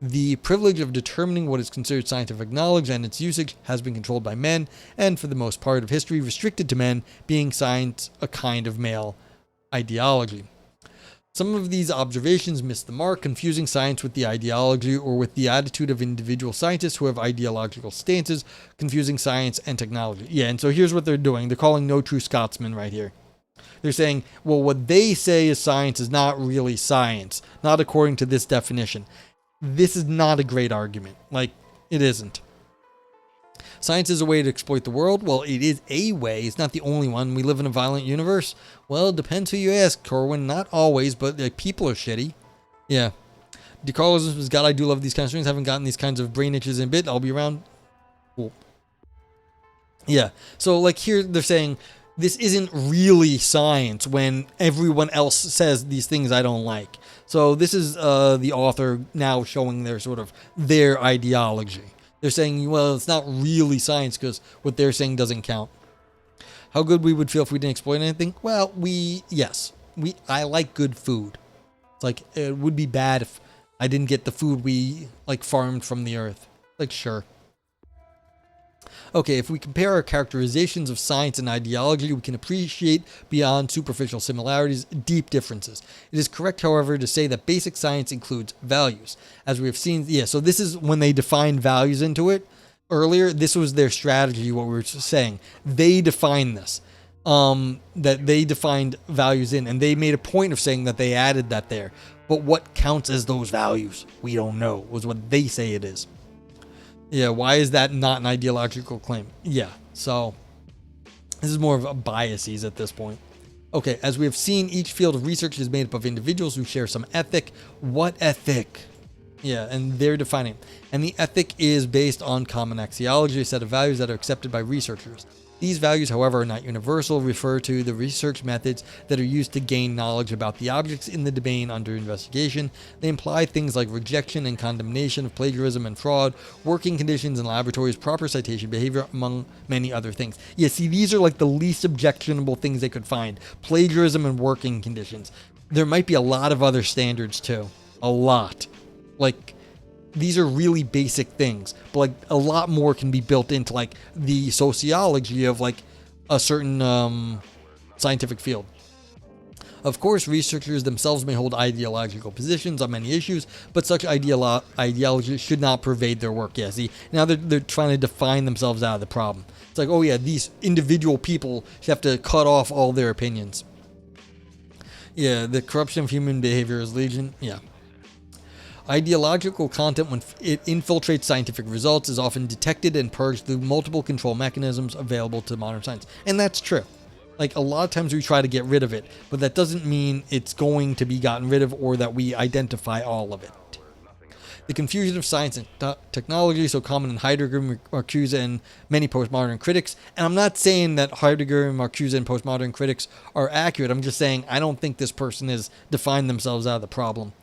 The privilege of determining what is considered scientific knowledge and its usage has been controlled by men, and for the most part of history restricted to men, being science a kind of male ideology. Some of these observations miss the mark, confusing science with the ideology or with the attitude of individual scientists who have ideological stances, confusing science and technology. Yeah, and so here's what they're doing. They're calling no true Scotsman right here. They're saying, well, what they say is science is not really science, not according to this definition. This is not a great argument. Like, it isn't. Science is a way to exploit the world. Well, it is a way. It's not the only one. We live in a violent universe. Well, it depends who you ask, Corwin. Not always, but people are shitty. Yeah. DeCarlos was God. I do love these kind of streams. Haven't gotten these kinds of brain itches in a bit. I'll be around. Cool. Yeah. So, like, here they're saying this isn't really science when everyone else says these things I don't like. So this is the author now showing their ideology. They're saying, well, it's not really science because what they're saying doesn't count. How good we would feel if we didn't exploit anything? Well, I like good food. It's like, it would be bad if I didn't get the food we, like, farmed from the earth. Like, sure. Okay, if we compare our characterizations of science and ideology, we can appreciate beyond superficial similarities, deep differences. It is correct, however, to say that basic science includes values. As we have seen, so this is when they defined values into it. Earlier, this was their strategy, what we were saying. They defined this, that they defined values in, and they made a point of saying that they added that there. But what counts as those values? We don't know, was what they say it is. Yeah, why is that not an ideological claim? Yeah, so this is more of a biases at this point. Okay, as we have seen, each field of research is made up of individuals who share some ethic. What ethic? Yeah, and they're defining it. And the ethic is based on common axiology, a set of values that are accepted by researchers. These values, however, are not universal, refer to the research methods that are used to gain knowledge about the objects in the domain under investigation. They imply things like rejection and condemnation of plagiarism and fraud, working conditions in laboratories, proper citation behavior, among many other things. Yeah, see, these are like the least objectionable things they could find. Plagiarism and working conditions. There might be a lot of other standards too. A lot. Like, these are really basic things, but like a lot more can be built into like the sociology of like a certain scientific field. Of course, researchers themselves may hold ideological positions on many issues, but such ideology should not pervade their work. Yeah, see, now they're trying to define themselves out of the problem. It's like, oh yeah, these individual people should have to cut off all their opinions. Yeah, the corruption of human behavior is legion. Yeah. Ideological content, when it infiltrates scientific results, is often detected and purged through multiple control mechanisms available to modern science. And that's true. Like, a lot of times we try to get rid of it, but that doesn't mean it's going to be gotten rid of or that we identify all of it. The confusion of science and technology, so common in Heidegger, Marcuse, and many postmodern critics. And I'm not saying that Heidegger and Marcuse and postmodern critics are accurate. I'm just saying I don't think this person has defined themselves out of the problem.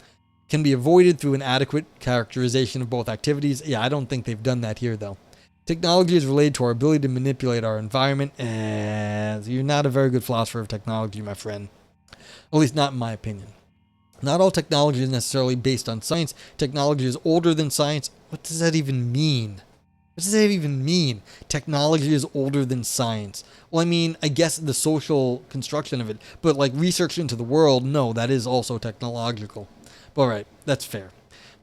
Can be avoided through an adequate characterization of both activities. Yeah, I don't think they've done that here, though. Technology is related to our ability to manipulate our environment, and you're not a very good philosopher of technology, my friend. At least not in my opinion. Not all technology is necessarily based on science. Technology is older than science. What does that even mean? What does that even mean? Technology is older than science. Well, I mean, I guess the social construction of it, but like research into the world, no, that is also technological. All right, that's fair,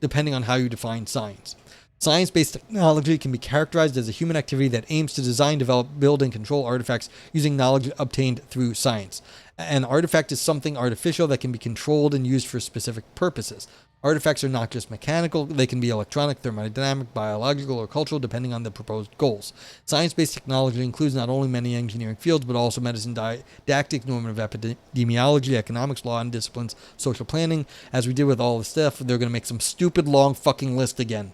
depending on how you define science. Science-based technology can be characterized as a human activity that aims to design, develop, build, and control artifacts using knowledge obtained through science. An artifact is something artificial that can be controlled and used for specific purposes. Artifacts are not just mechanical, they can be electronic, thermodynamic, biological, or cultural, depending on the proposed goals. Science-based technology includes not only many engineering fields, but also medicine, didactic, normative epidemiology, economics, law, and disciplines, social planning. As we did with all the stuff, they're going to make some stupid long fucking list again.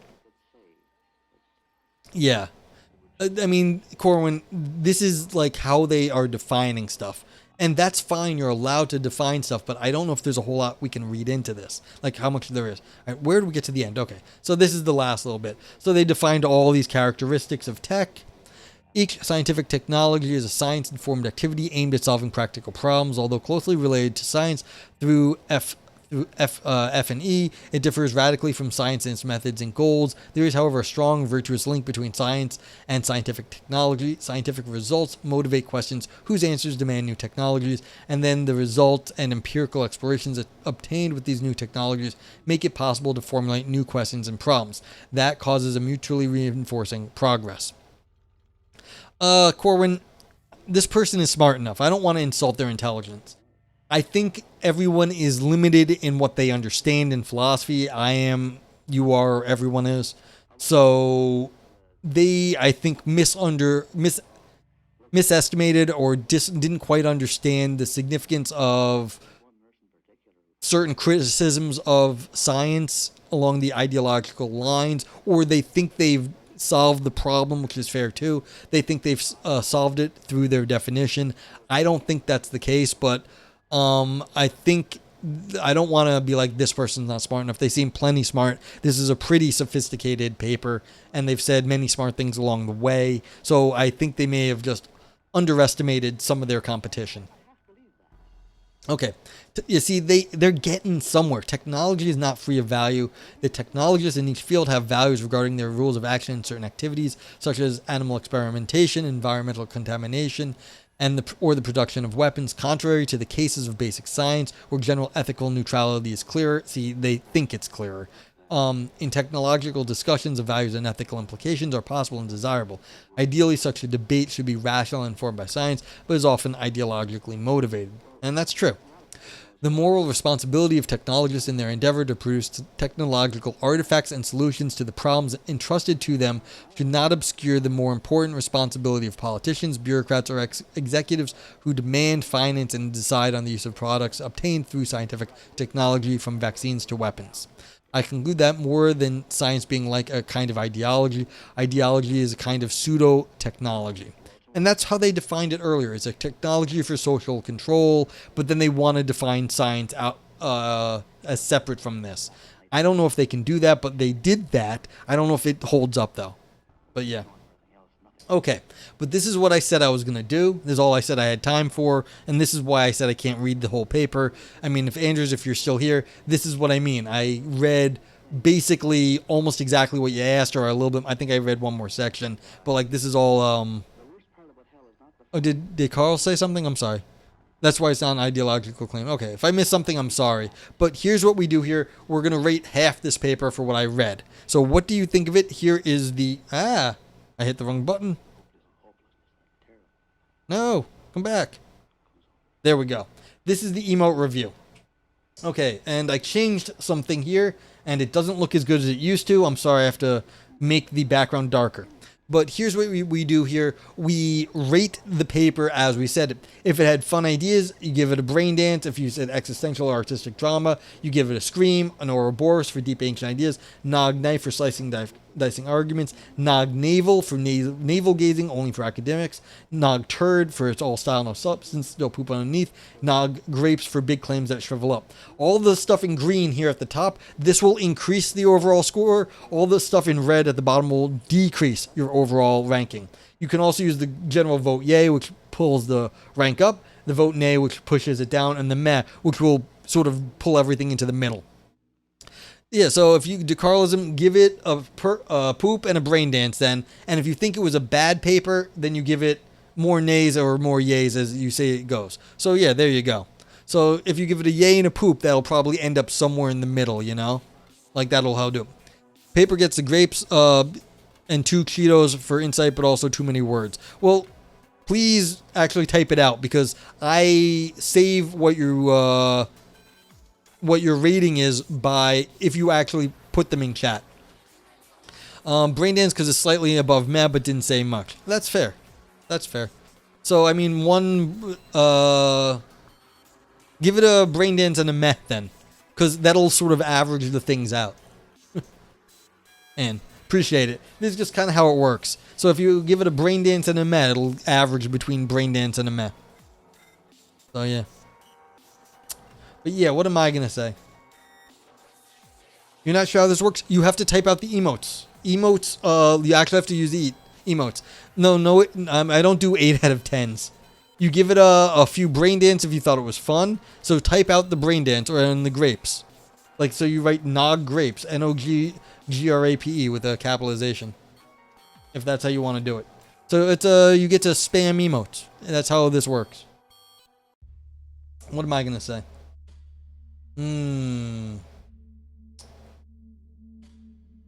Yeah. I mean, Corwin, this is like how they are defining stuff. And that's fine, you're allowed to define stuff, but I don't know if there's a whole lot we can read into this. Like how much there is. All right, where do we get to the end? Okay, so this is the last little bit. So they defined all these characteristics of tech. Each scientific technology is a science-informed activity aimed at solving practical problems, although closely related to science through through F and E. It differs radically from science and its methods and goals. There is, however, a strong, virtuous link between science and scientific technology. Scientific results motivate questions whose answers demand new technologies, and then the results and empirical explorations obtained with these new technologies make it possible to formulate new questions and problems. That causes a mutually reinforcing progress. Corwin, this person is smart enough. I don't want to insult their intelligence. I think everyone is limited in what they understand in philosophy. I am, you are, everyone is. So they, I think, misestimated or didn't quite understand the significance of certain criticisms of science along the ideological lines, or they think they've solved the problem, which is fair too. They think they've solved it through their definition. I don't think that's the case, but I think I don't want to be like, this person's not smart enough. They seem plenty smart. This is a pretty sophisticated paper, and they've said many smart things along the way. So I think they may have just underestimated some of their competition. Okay, you see, they're getting somewhere. Technology is not free of value. The technologists in each field have values regarding their rules of action in certain activities, such as animal experimentation, environmental contamination, and the production of weapons, contrary to the cases of basic science, where general ethical neutrality is clearer. See, they think it's clearer. In technological discussions, of values and ethical implications are possible and desirable. Ideally, such a debate should be rational and informed by science, but is often ideologically motivated. And that's true. The moral responsibility of technologists in their endeavor to produce technological artifacts and solutions to the problems entrusted to them should not obscure the more important responsibility of politicians, bureaucrats, or executives who demand, finance, and decide on the use of products obtained through scientific technology, from vaccines to weapons. I conclude that more than science being like a kind of ideology, ideology is a kind of pseudo-technology. And that's how they defined it earlier. It's a technology for social control, but then they want to define science out as separate from this. I don't know if they can do that, but they did that. I don't know if it holds up, though. But yeah. Okay, but this is what I said I was going to do. This is all I said I had time for, and this is why I said I can't read the whole paper. I mean, if you're still here, this is what I mean. I read basically almost exactly what you asked, or a little bit. I think I read one more section, but like this is all... Oh, did Carl say something? I'm sorry. That's why it's not an ideological claim. Okay, if I missed something, I'm sorry. But here's what we do here. We're going to rate half this paper for what I read. So what do you think of it? Here is the... I hit the wrong button. No, come back. There we go. This is the emote review. Okay, and I changed something here, and it doesn't look as good as it used to. I'm sorry, I have to make the background darker. But here's what we do here. We rate the paper as we said it. If it had fun ideas, you give it a brain dance. If you said existential or artistic drama, you give it a scream, an Ouroboros for deep ancient ideas, Nog knife for slicing, dicing arguments, Nog navel for navel gazing only for academics, Nog turd for it's all style, no substance, no poop underneath, Nog grapes for big claims that shrivel up. All the stuff in green here at the top, this will increase the overall score. All the stuff in red at the bottom will decrease your overall ranking. You can also use the general vote yay, which pulls the rank up, the vote nay, which pushes it down, and the meh, which will sort of pull everything into the middle. Yeah, so if you do Carlism, give it a poop and a brain dance then. And if you think it was a bad paper, then you give it more nays or more yays as you say it goes. So yeah, there you go. So if you give it a yay and a poop, that'll probably end up somewhere in the middle, you know? Like that'll how do. Paper gets the grapes and 2 Cheetos for insight, but also too many words. Well, please actually type it out because I save what your rating is by if you actually put them in chat. Brain dance because it's slightly above meh, but didn't say much. That's fair. That's fair. So I mean, give it a brain dance and a meh then, because that'll sort of average the things out. And appreciate it. This is just kind of how it works. So if you give it a brain dance and a meh, it'll average between brain dance and a meh. So yeah. But yeah, what am I going to say? You're not sure how this works? You have to type out the emotes. Emotes, you actually have to use the emotes. No, I don't do 8 out of 10s. You give it a few brain dance if you thought it was fun. So type out the brain dance or in the grapes. Like, so you write Nog Grapes, Noggrape with a capitalization. If that's how you want to do it. So it's you get to spam emotes. That's how this works. What am I going to say?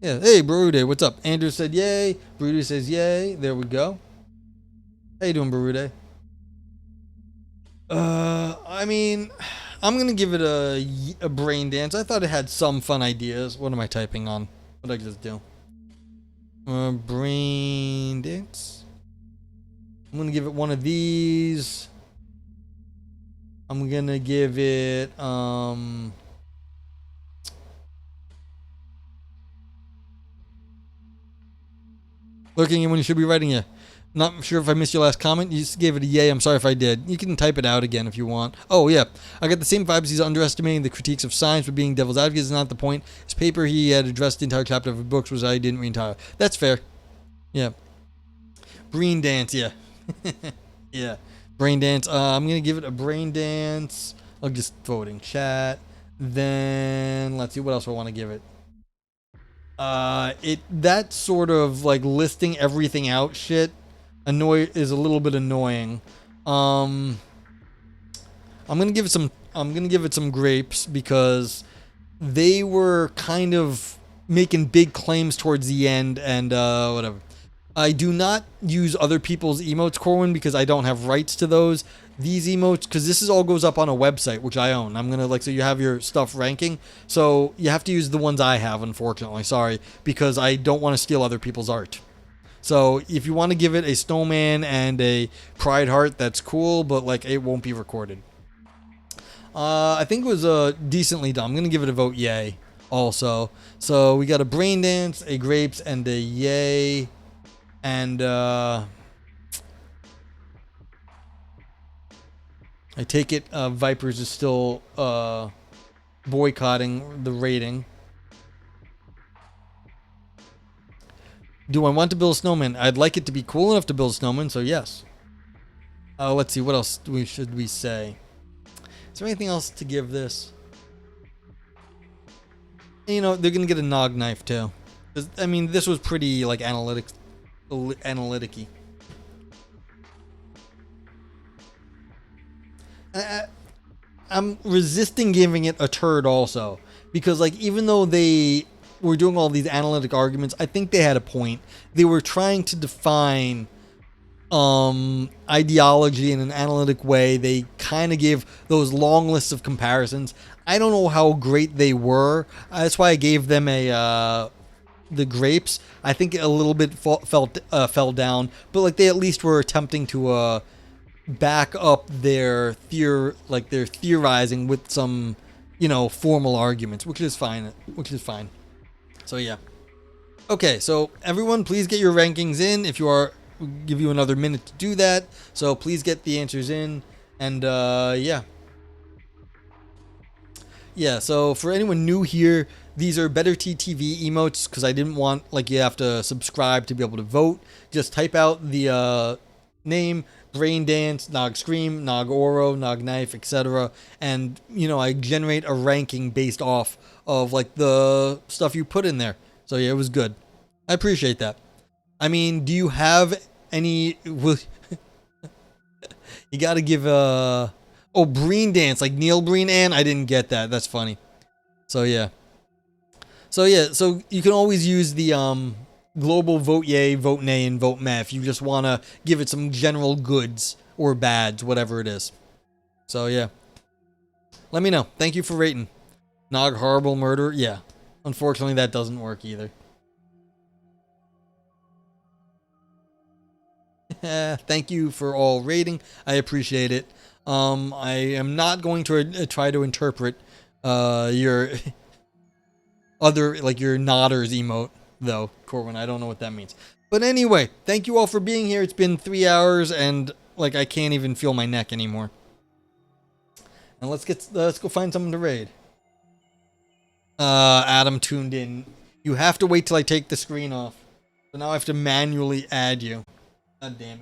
Yeah, hey, Barude, what's up? Andrew said yay. Barude says yay. There we go. How you doing, Barude? I mean, I'm going to give it a brain dance. I thought it had some fun ideas. What am I typing on? What did I just do? Brain dance. I'm going to give it one of these. I'm going to give it, lurking in when you should be writing it. Not sure if I missed your last comment. You just gave it a yay. I'm sorry if I did. You can type it out again if you want. Oh, yeah. I got the same vibes. He's underestimating the critiques of science, but being devil's advocate is not the point. His paper, he had addressed the entire chapter of his books, was I didn't read entire. That's fair. Yeah. Brain dance, yeah. Yeah. Brain dance. I'm going to give it a brain dance. I'll just throw it in chat. Then, let's see. What else do I want to give it? That sort of like listing everything out shit is a little bit annoying. I'm gonna give it some grapes because they were kind of making big claims towards the end and whatever. I do not use other people's emotes, Corwin, because I don't have rights to those. These emotes, because this all goes up on a website, which I own. I'm going to, so you have your stuff ranking. So you have to use the ones I have, unfortunately. Sorry, because I don't want to steal other people's art. So if you want to give it a snowman and a pride heart, that's cool, but, it won't be recorded. I think it was decently done. I'm going to give it a vote yay also. So we got a brain dance, a grapes, and a yay. And I take it Vipers is still boycotting the rating. Do I want to build a snowman? I'd like it to be cool enough to build a snowman, so yes. Let's see, what else should we say? Is there anything else to give this? You know, they're going to get a Nog knife, too. I mean, this was pretty, analytic-y. I'm resisting giving it a turd also. Because, even though they were doing all these analytic arguments, I think they had a point. They were trying to define ideology in an analytic way. They kind of gave those long lists of comparisons. I don't know how great they were. That's why I gave them the grapes. I think a little bit fell down, but they at least were attempting to back up their theorizing with some formal arguments, which is fine. So yeah. Okay, so everyone, please get your rankings in. If you are, we'll give you another minute to do that. So please get the answers in, and yeah. Yeah, so for anyone new here, these are Better TTV emotes because I didn't want you have to subscribe to be able to vote. Just type out the name, Brain Dance, Nog Scream, Nog Oro, Nog Knife, etc. And I generate a ranking based off of the stuff you put in there. So yeah, it was good. I appreciate that. I mean, do you have any? You got to give oh, Breen Dance, like Neil Breen, and I didn't get that. That's funny. So yeah. So you can always use the global vote yay, vote nay, and vote meh if you just want to give it some general goods or bads, whatever it is. So yeah. Let me know. Thank you for rating. Nog Horrible Murder. Yeah. Unfortunately, that doesn't work either. Thank you for all rating. I appreciate it. I am not going to try to interpret your other, your nodders emote, though, Corwin. I don't know what that means. But anyway, thank you all for being here. It's been 3 hours, and I can't even feel my neck anymore. And let's go find someone to raid. Adam tuned in. You have to wait till I take the screen off. So now I have to manually add you. God damn it.